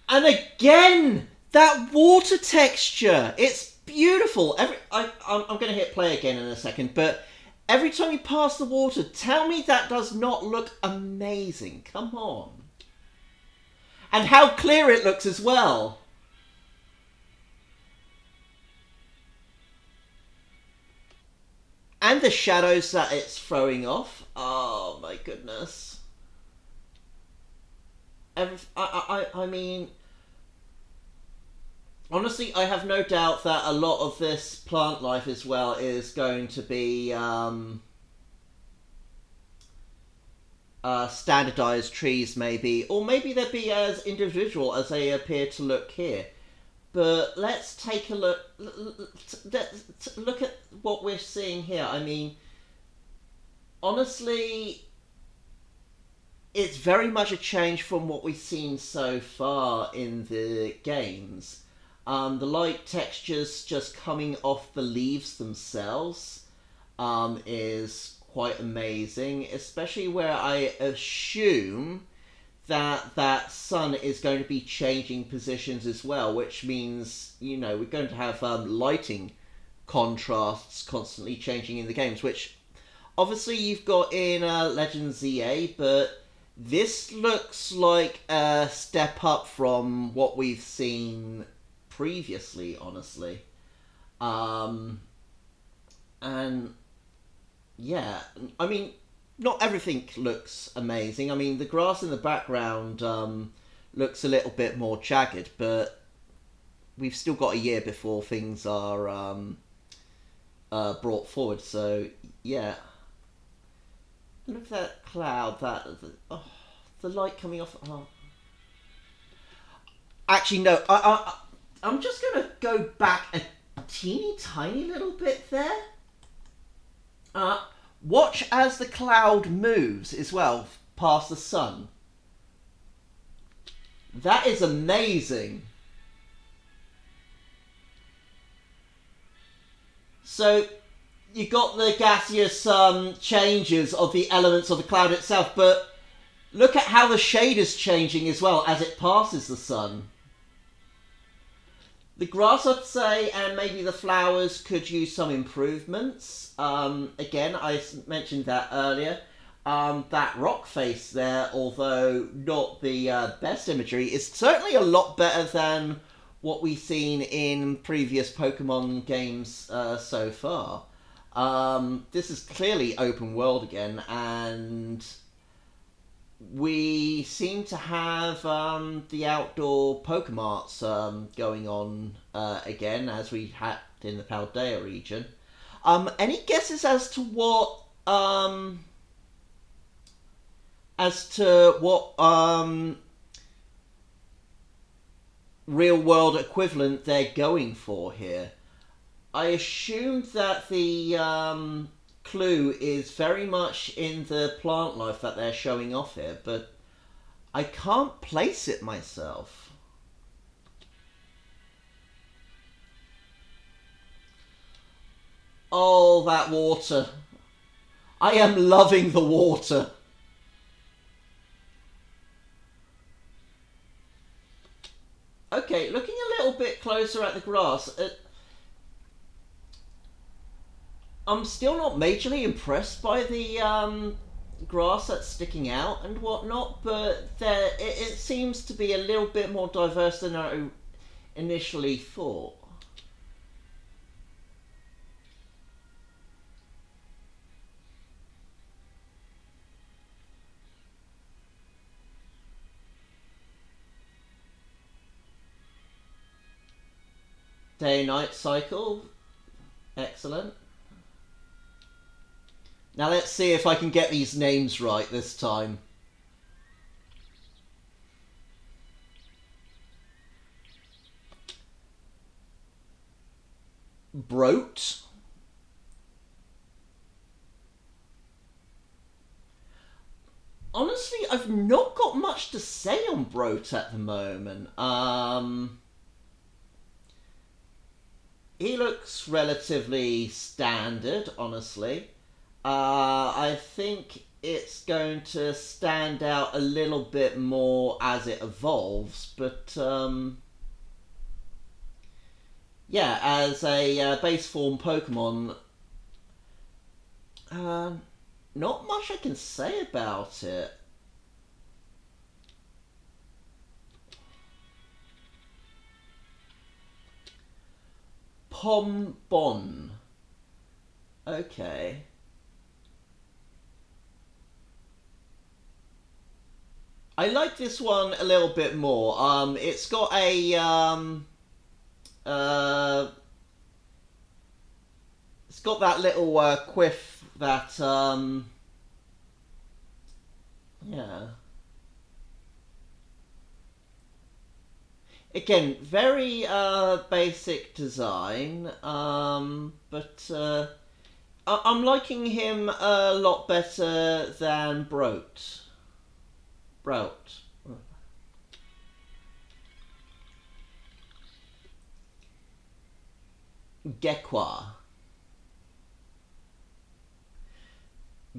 And again, that water texture, it's beautiful. I'm going to hit play again in a second, but every time you pass the water, tell me that does not look amazing. Come on. And how clear it looks as well. And the shadows that it's throwing off. Oh my goodness. I mean, honestly, I have no doubt that a lot of this plant life as well is going to be standardized trees maybe, or maybe they'll be as individual as they appear to look here. But let's take a look. Look at what we're seeing here. I mean, honestly, it's very much a change from what we've seen so far in the games. The light textures just coming off the leaves themselves is quite amazing, especially where I assume that sun is going to be changing positions as well, which means, you know, we're going to have lighting contrasts constantly changing in the games, which obviously you've got in Legends ZA, but this looks like a step up from what we've seen previously, honestly. And yeah, I mean, not everything looks amazing. I mean, the grass in the background looks a little bit more jagged, but we've still got a year before things are brought forward. So, yeah. Look at that cloud, the light coming off. Oh. Actually, no, I'm just going to go back a teeny tiny little bit there. Watch as the cloud moves as well past the sun. That is amazing. So you got the gaseous changes of the elements of the cloud itself, but look at how the shade is changing as well as it passes the sun. The grass, I'd say, and maybe the flowers could use some improvements. Again, I mentioned that earlier. That rock face there, although not the best imagery, is certainly a lot better than what we've seen in previous Pokemon games so far. This is clearly open world again, and we seem to have the outdoor Pokemarts going on again, as we had in the Paldea region. Any guesses as to what real world equivalent they're going for here? I assumed that the clue is very much in the plant life that they're showing off here, but I can't place it myself. Oh, that water. I am loving the water. Okay, looking a little bit closer at the grass, I'm still not majorly impressed by the grass that's sticking out and whatnot, but it seems to be a little bit more diverse than I initially thought. Day-night cycle. Excellent. Now let's see if I can get these names right this time. Broat. Honestly, I've not got much to say on Broat at the moment. He looks relatively standard, honestly. I think it's going to stand out a little bit more as it evolves, but yeah, as a base form Pokemon, not much I can say about it. Pombon. Okay. I like this one a little bit more. It's got a it's got that little quiff that yeah. Again, very basic design, but I'm liking him a lot better than Broat. Gekwa.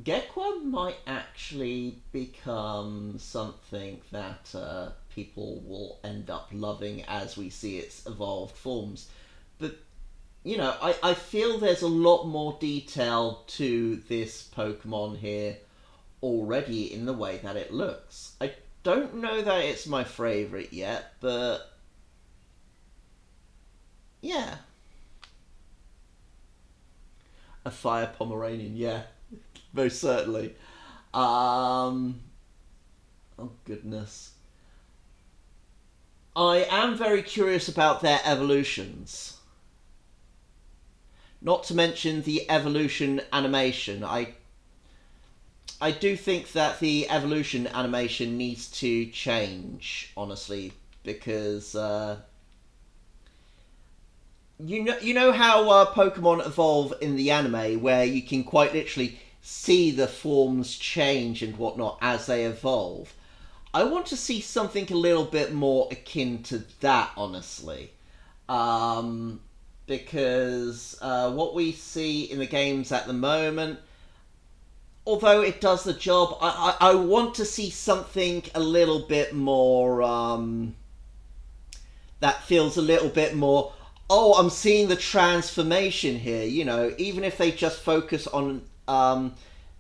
Gekwa might actually become something that people will end up loving as we see its evolved forms. But, you know, I feel there's a lot more detail to this Pokemon here already in the way that it looks. I don't know that it's my favourite yet, but yeah. A fire Pomeranian, yeah. Most certainly. Oh goodness. I am very curious about their evolutions. Not to mention the evolution animation. I do think that the evolution animation needs to change, honestly, because you know how Pokemon evolve in the anime, where you can quite literally see the forms change and whatnot as they evolve. I want to see something a little bit more akin to that, honestly. Because what we see in the games at the moment, although it does the job, I want to see something a little bit more that feels a little bit more, oh, I'm seeing the transformation here, you know, even if they just focus on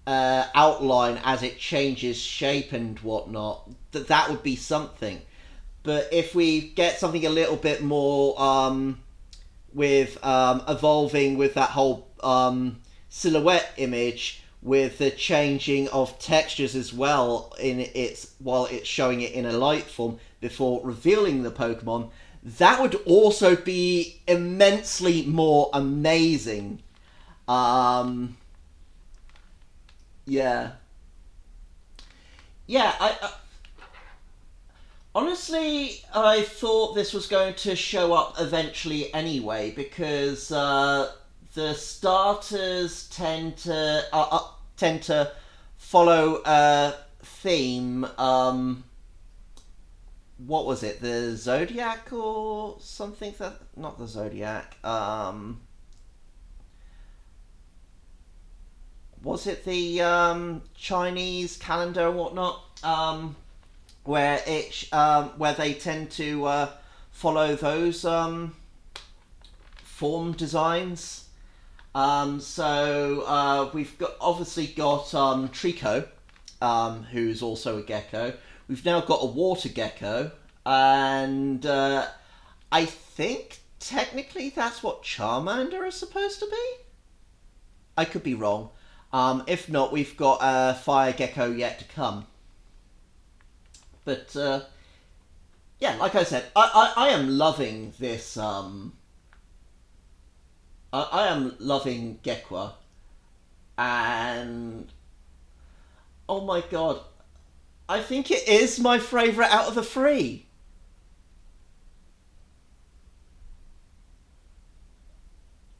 outline as it changes shape and whatnot, that would be something. But if we get something a little bit more with evolving with that whole silhouette image, with the changing of textures as well in its while it's showing it in a light form before revealing the Pokemon, that would also be immensely more amazing. Yeah. Yeah, I honestly, I thought this was going to show up eventually anyway, because the starters tend to follow a theme. What was it? The Zodiac or something? That not the Zodiac. Was it the Chinese calendar and whatnot? Where where they tend to follow those form designs. So we've obviously got Trico, who's also a gecko. We've now got a water gecko, and I think technically that's what Charmander is supposed to be. I could be wrong. If not, we've got a fire gecko yet to come. But yeah, like I said, I am loving this. I am loving Gekwa, and oh my god, I think it is my favourite out of the three.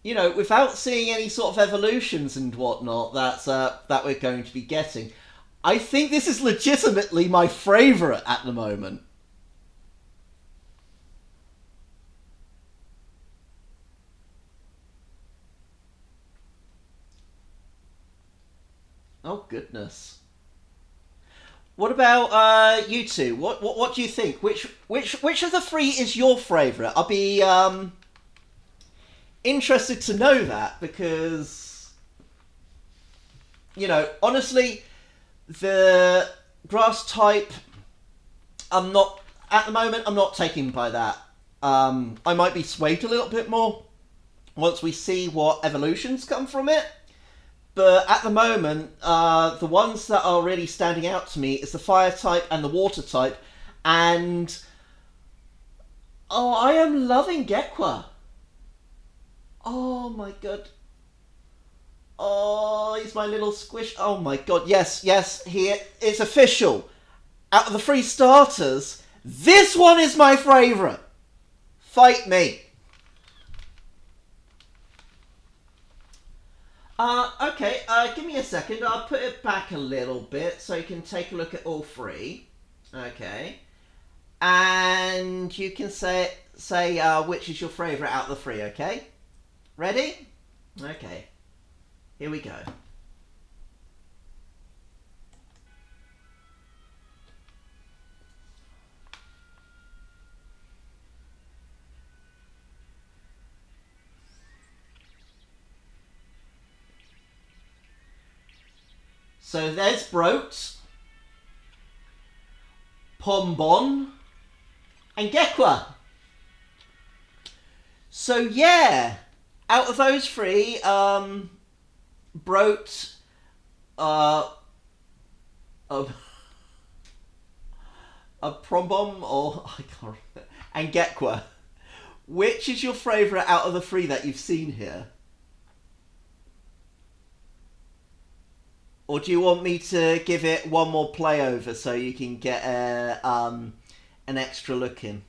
You know, without seeing any sort of evolutions and whatnot that we're going to be getting, I think this is legitimately my favourite at the moment. Oh goodness. What about you two? What do you think? Which of the three is your favourite? I'll be interested to know that, because honestly, the grass type, I'm not taken by that. I might be swayed a little bit more once we see what evolutions come from it. But at the moment, the ones that are really standing out to me is the fire type and the water type. And I am loving Gekwa. Oh my god. Oh, he's my little squish. Oh my god. Yes, it's official. Out of the three starters, this one is my favourite. Fight me. Okay, give me a second. I'll put it back a little bit so you can take a look at all three. Okay. And you can say which is your favourite out of the three, okay? Ready? Okay. Here we go. So there's Brot, Pombon, and Gekwa. So yeah, out of those three, Brot, a Pombon, or I can't remember, and Gekwa. Which is your favourite out of the three that you've seen here? Or do you want me to give it one more play over so you can get an extra look in?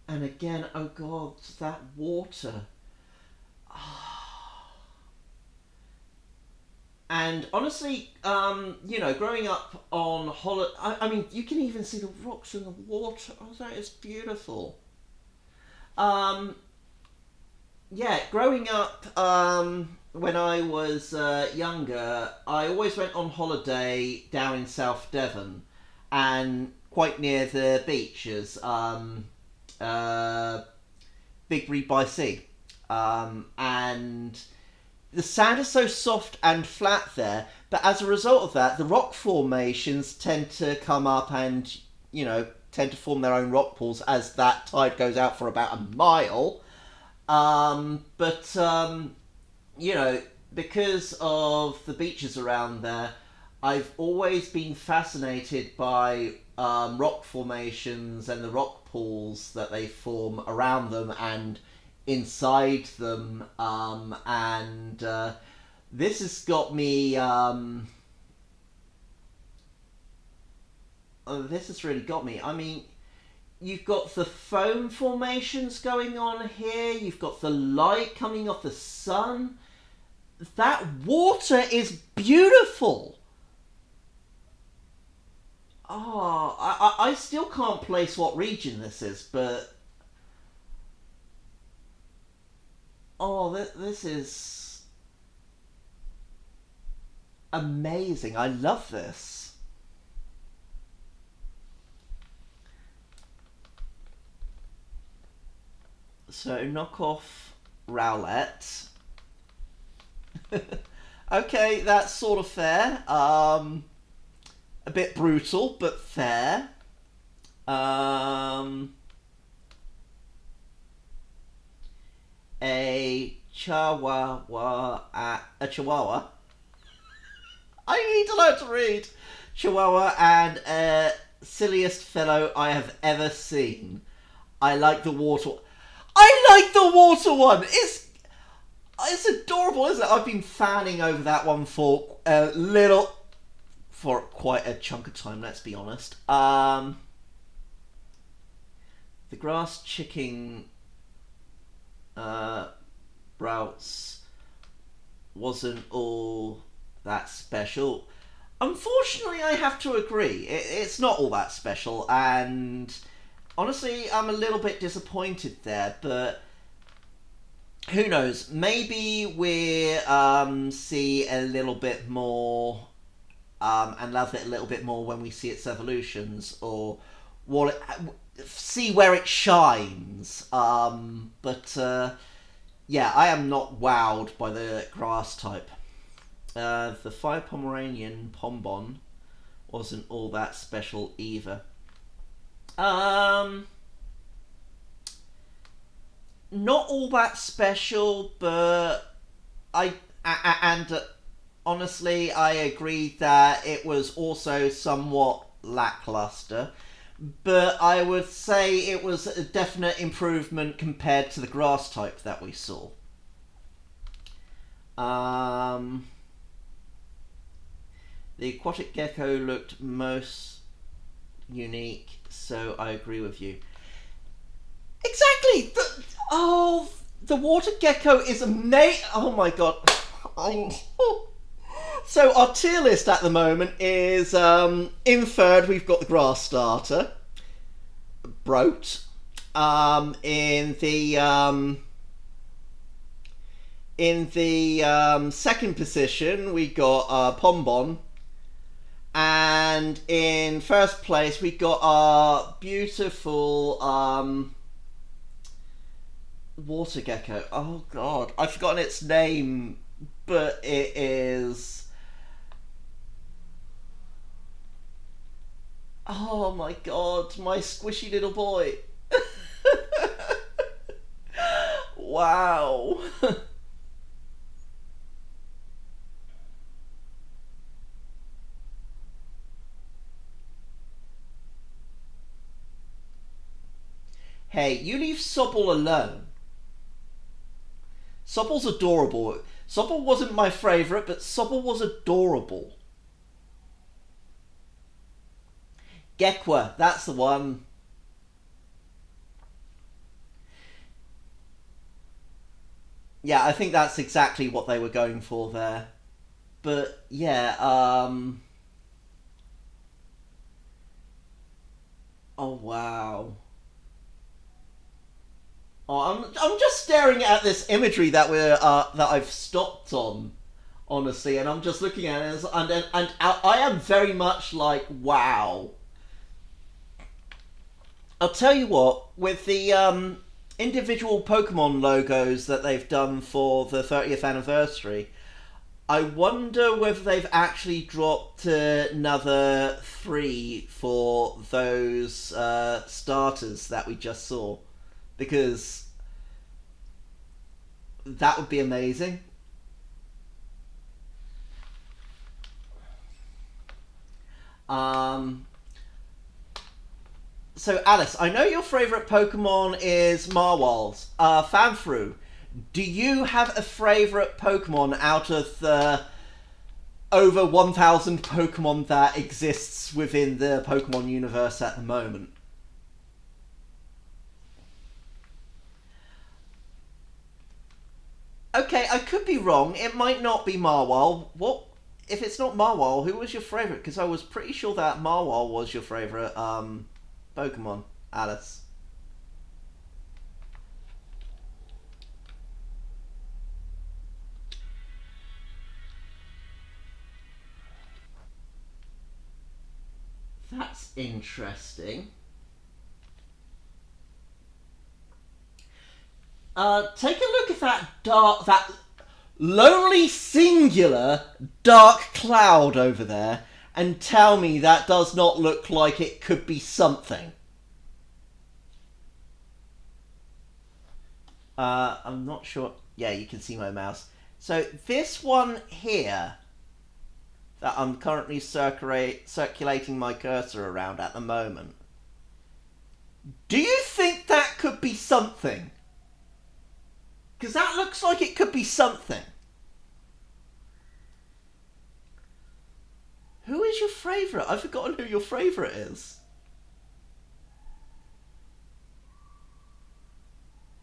And again, oh god, that water. And honestly, growing up on holiday, I mean, you can even see the rocks in the water. Oh, that is beautiful. Yeah, growing up, when I was younger, I always went on holiday down in South Devon, and quite near the beaches, Big Reed by Sea, and the sand is so soft and flat there, but as a result of that, the rock formations tend to come up and, tend to form their own rock pools as that tide goes out for about a mile. Because of the beaches around there, I've always been fascinated by rock formations and the rock pools that they form around them and inside them. This has got me... this has really got me. I mean, you've got the foam formations going on here. You've got the light coming off the sun. That water is beautiful. Oh, I still can't place what region this is, but... Oh, this is... amazing. I love this. So, knock off Rowlett. Okay, that's sort of fair. A bit brutal, but fair. A Chihuahua. I need to learn to read. Chihuahua, and silliest fellow I have ever seen. I like the water. I like the water one. It's adorable, isn't it? I've been fanning over that one for quite a chunk of time. Let's be honest. The grass chicken routes wasn't all that special. Unfortunately, I have to agree. It's not all that special, and honestly, I'm a little bit disappointed there, but who knows? Maybe we see a little bit more and love it a little bit more when we see its evolutions, or what see where it shines. But yeah, I am not wowed by the grass type. The Fire Pomeranian Pombon wasn't all that special either. Not all that special, but honestly, I agree that it was also somewhat lackluster. But I would say it was a definite improvement compared to the grass type that we saw. The aquatic gecko looked most unique, so I agree with you. Exactly! The water gecko is amazing! Oh my god. So our tier list at the moment is, in third we've got the grass starter, Broat. In the second position we got Pombon. And in first place we got our beautiful water gecko. Oh god, I've forgotten its name, but it is... Oh my god, my squishy little boy. Wow. Hey, you leave Sobble alone. Sobble's adorable. Sobble wasn't my favourite, but Sobble was adorable. Gekwa, that's the one. Yeah, I think that's exactly what they were going for there. But yeah, oh wow. Oh, I'm just staring at this imagery that that I've stopped on, honestly, and I'm just looking at it, and I am very much like, wow. I'll tell you what, with the individual Pokemon logos that they've done for the 30th anniversary, I wonder whether they've actually dropped another 3 for those starters that we just saw. Because that would be amazing. So Alice, I know your favourite Pokemon is Marwals. Fanfru, do you have a favourite Pokemon out of the over 1,000 Pokemon that exists within the Pokemon universe at the moment? Okay, I could be wrong. It might not be Marwal. What if it's not Marwal? Who was your favourite? Because I was pretty sure that Marwal was your favourite Pokemon, Alice. That's interesting. Take a look at that lonely singular dark cloud over there, and tell me that does not look like it could be something. I'm not sure. Yeah, you can see my mouse. So this one here that I'm currently circulating my cursor around at the moment. Do you think that could be something? Because that looks like it could be something. Who is your favourite? I've forgotten who your favourite is.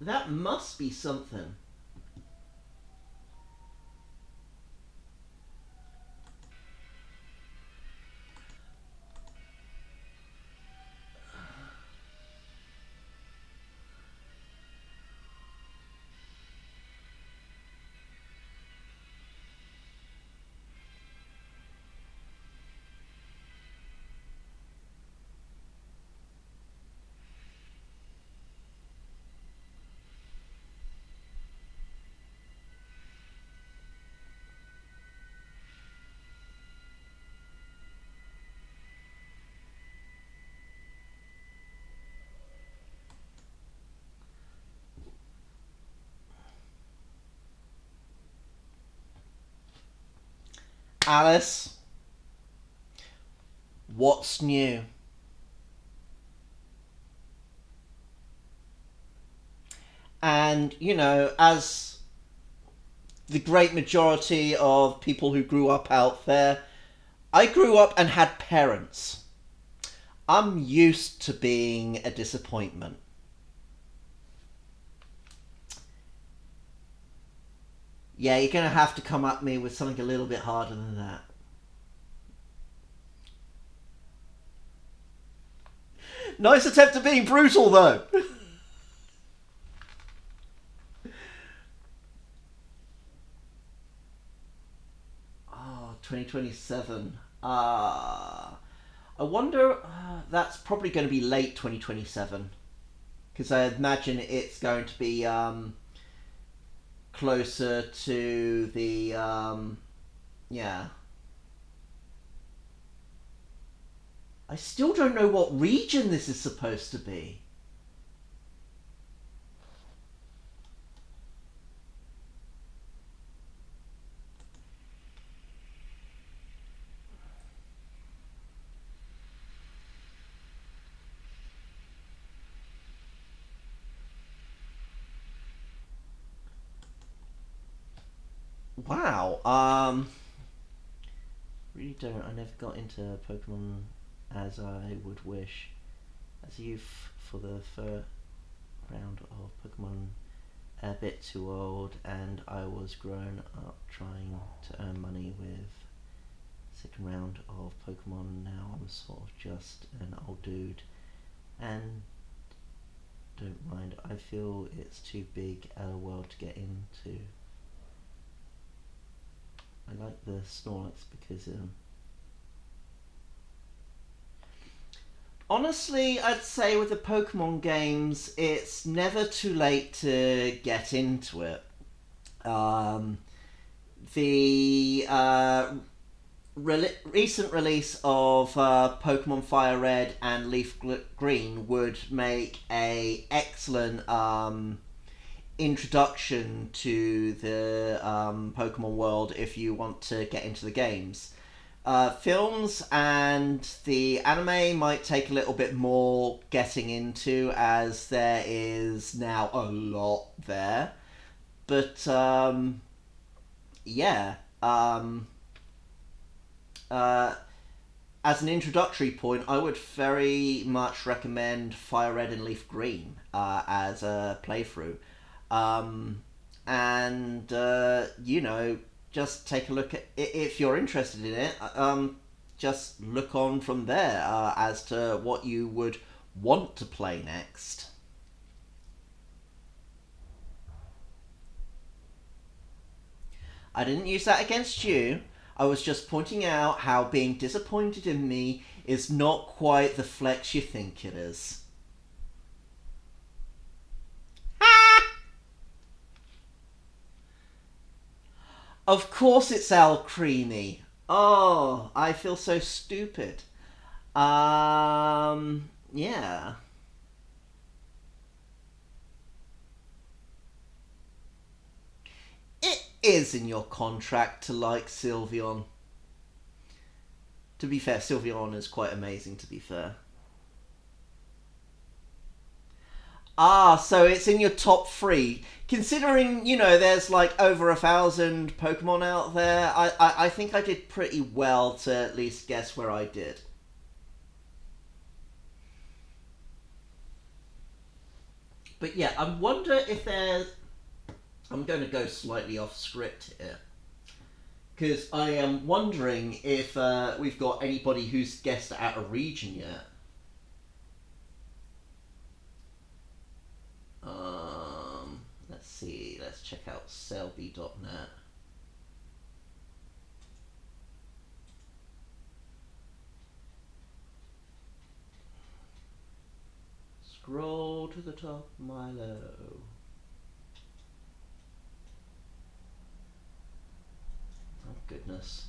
That must be something. Alice, what's new? And, you know, as the great majority of people who grew up out there, I grew up and had parents. I'm used to being a disappointment. Yeah, you're going to have to come at me with something a little bit harder than that. Nice attempt at being brutal, though. Oh, 2027. I wonder, that's probably going to be late 2027. Because I imagine it's going to be closer to the, yeah. I still don't know what region this is supposed to be. Wow. Really don't. I never got into Pokemon as I would wish. As a youth, for the first round of Pokemon, a bit too old, and I was grown up trying to earn money with second round of Pokemon. Now I'm sort of just an old dude, and don't mind. I feel it's too big a world to get into. I like the Snorlax because honestly, I'd say with the Pokemon games, it's never too late to get into it. The recent release of Pokemon Fire Red and Leaf Green would make a excellent introduction to the Pokemon world if you want to get into the games. Films and the anime might take a little bit more getting into, as there is now a lot there. But yeah, as an introductory point, I would very much recommend Fire Red and Leaf Green as a playthrough. And you know, just take a look at it if you're interested in it. Just look on from there as to what you would want to play next. I didn't use that against you. I was just pointing out how being disappointed in me is not quite the flex you think it is. Of course it's Al Creamy. Oh, I feel so stupid. Yeah. It is in your contract to like Sylveon. To be fair, Sylveon is quite amazing, to be fair. Ah, so it's in your top 3. Considering, you know, there's like over 1,000 Pokemon out there, I think I did pretty well to at least guess where I did. But yeah, I wonder if there's... I'm going to go slightly off script here. Because I am wondering if we've got anybody who's guessed out a region yet. Let's see. Let's check out Selby.net. Scroll to the top, Milo. Oh, goodness.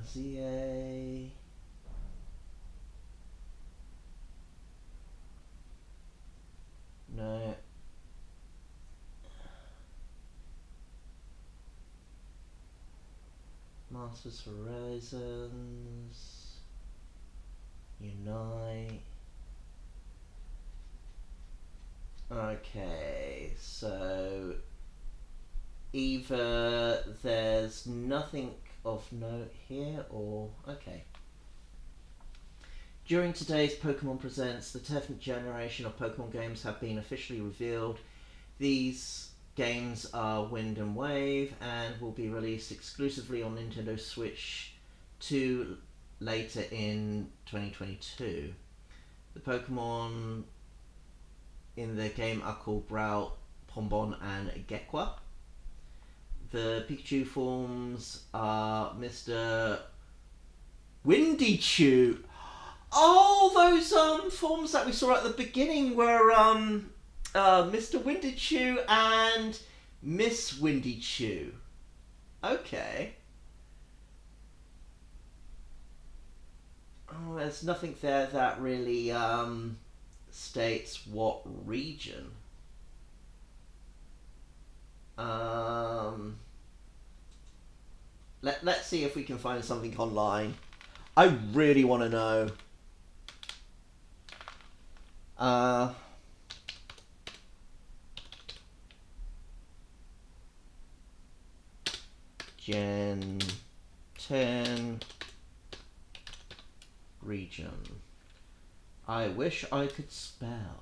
ZA. Masters Horizons, Unite. Okay, so either there's nothing of note here, or okay. During today's Pokemon Presents, the 10th generation of Pokemon games have been officially revealed. These games are Wind and Wave and will be released exclusively on Nintendo Switch 2 later in 2022. The Pokemon in the game are called Brow, Pombon and Gekwa. The Pikachu forms are Mr. Windy Chew. Oh, those forms that we saw at the beginning were Mr. Windy Chew and Miss Windy Chew. Okay. Oh, there's nothing there that really states what region. Let's see if we can find something online. I really want to know. Gen 10 region. I wish I could spell.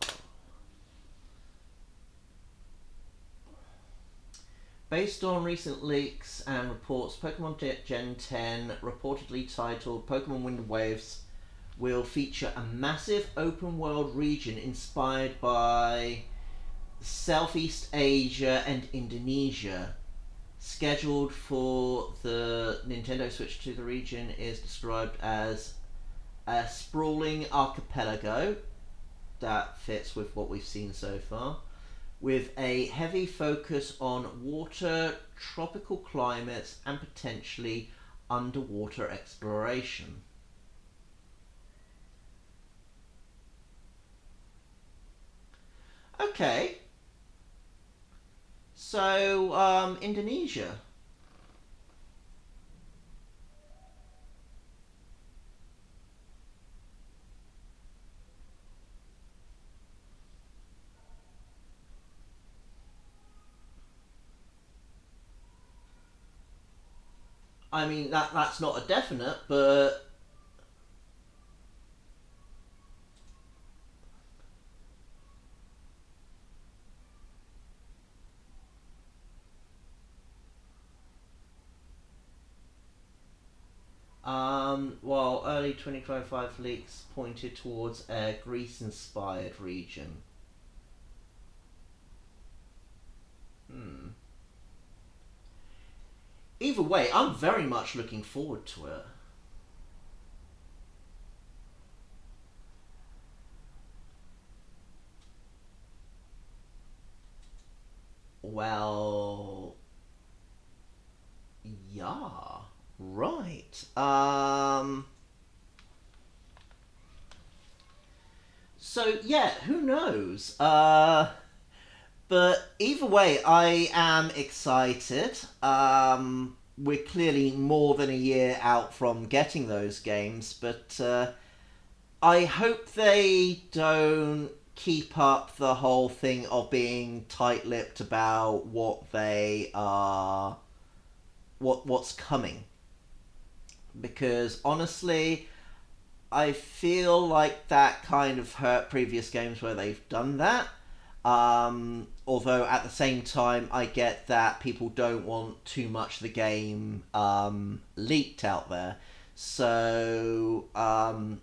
Based on recent leaks and reports, Pokemon Gen 10, reportedly titled Pokemon Wind and Waves, will feature a massive open world region inspired by Southeast Asia and Indonesia. Scheduled for the Nintendo Switch 2, the region is described as a sprawling archipelago that fits with what we've seen so far, with a heavy focus on water, tropical climates, and potentially underwater exploration. Okay. So, Indonesia. I mean, that's not a definite, but well, early 2025 leaks pointed towards a Greece-inspired region. Either way, I'm very much looking forward to it. Well, yeah, right. So yeah, who knows? But either way, I am excited. We're clearly more than a year out from getting those games, but I hope they don't keep up the whole thing of being tight-lipped about what they are, what's coming. Because honestly, I feel like that kind of hurt previous games where they've done that. Although at the same time, I get that people don't want too much of the game leaked out there. So I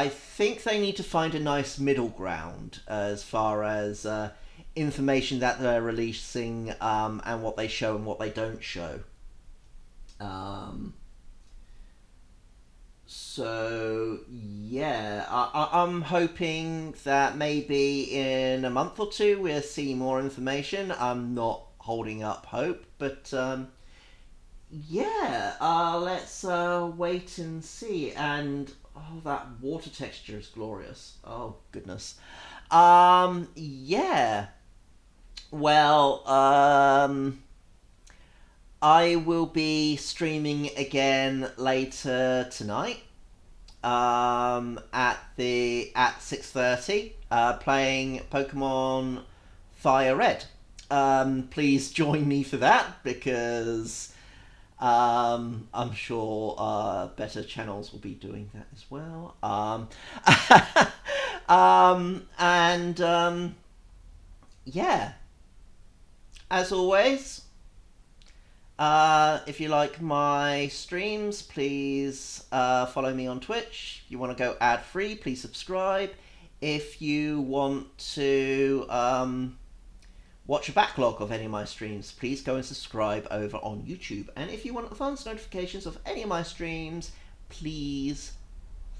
think they need to find a nice middle ground as far as information that they're releasing and what they show and what they don't show. So yeah, I'm hoping that maybe in a month or two we'll see more information. I'm not holding up hope, but yeah, let's wait and see. And oh, that water texture is glorious. Oh goodness. Yeah. Well, I will be streaming again later tonight at 6:30, playing Pokemon Fire Red. Please join me for that, because I'm sure better channels will be doing that as well. Yeah, as always, if you like my streams, please follow me on Twitch. If you want to go ad-free, please subscribe. If you want to watch a backlog of any of my streams, please go and subscribe over on YouTube. And if you want advance notifications of any of my streams, please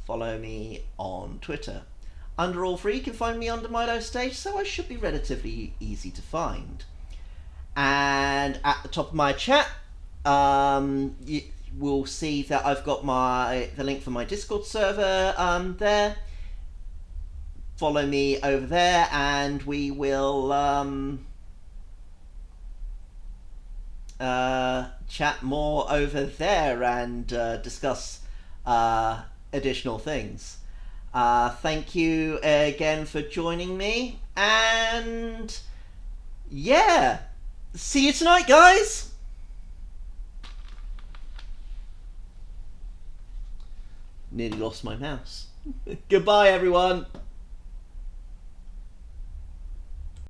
follow me on Twitter. Under All Free, you can find me under Milo Stage, so I should be relatively easy to find. And at the top of my chat, you will see that I've got the link for my Discord server there. Follow me over there, and we will chat more over there and discuss additional things. Thank you again for joining me, and yeah, see you tonight, guys! Nearly lost my mouse. Goodbye, everyone!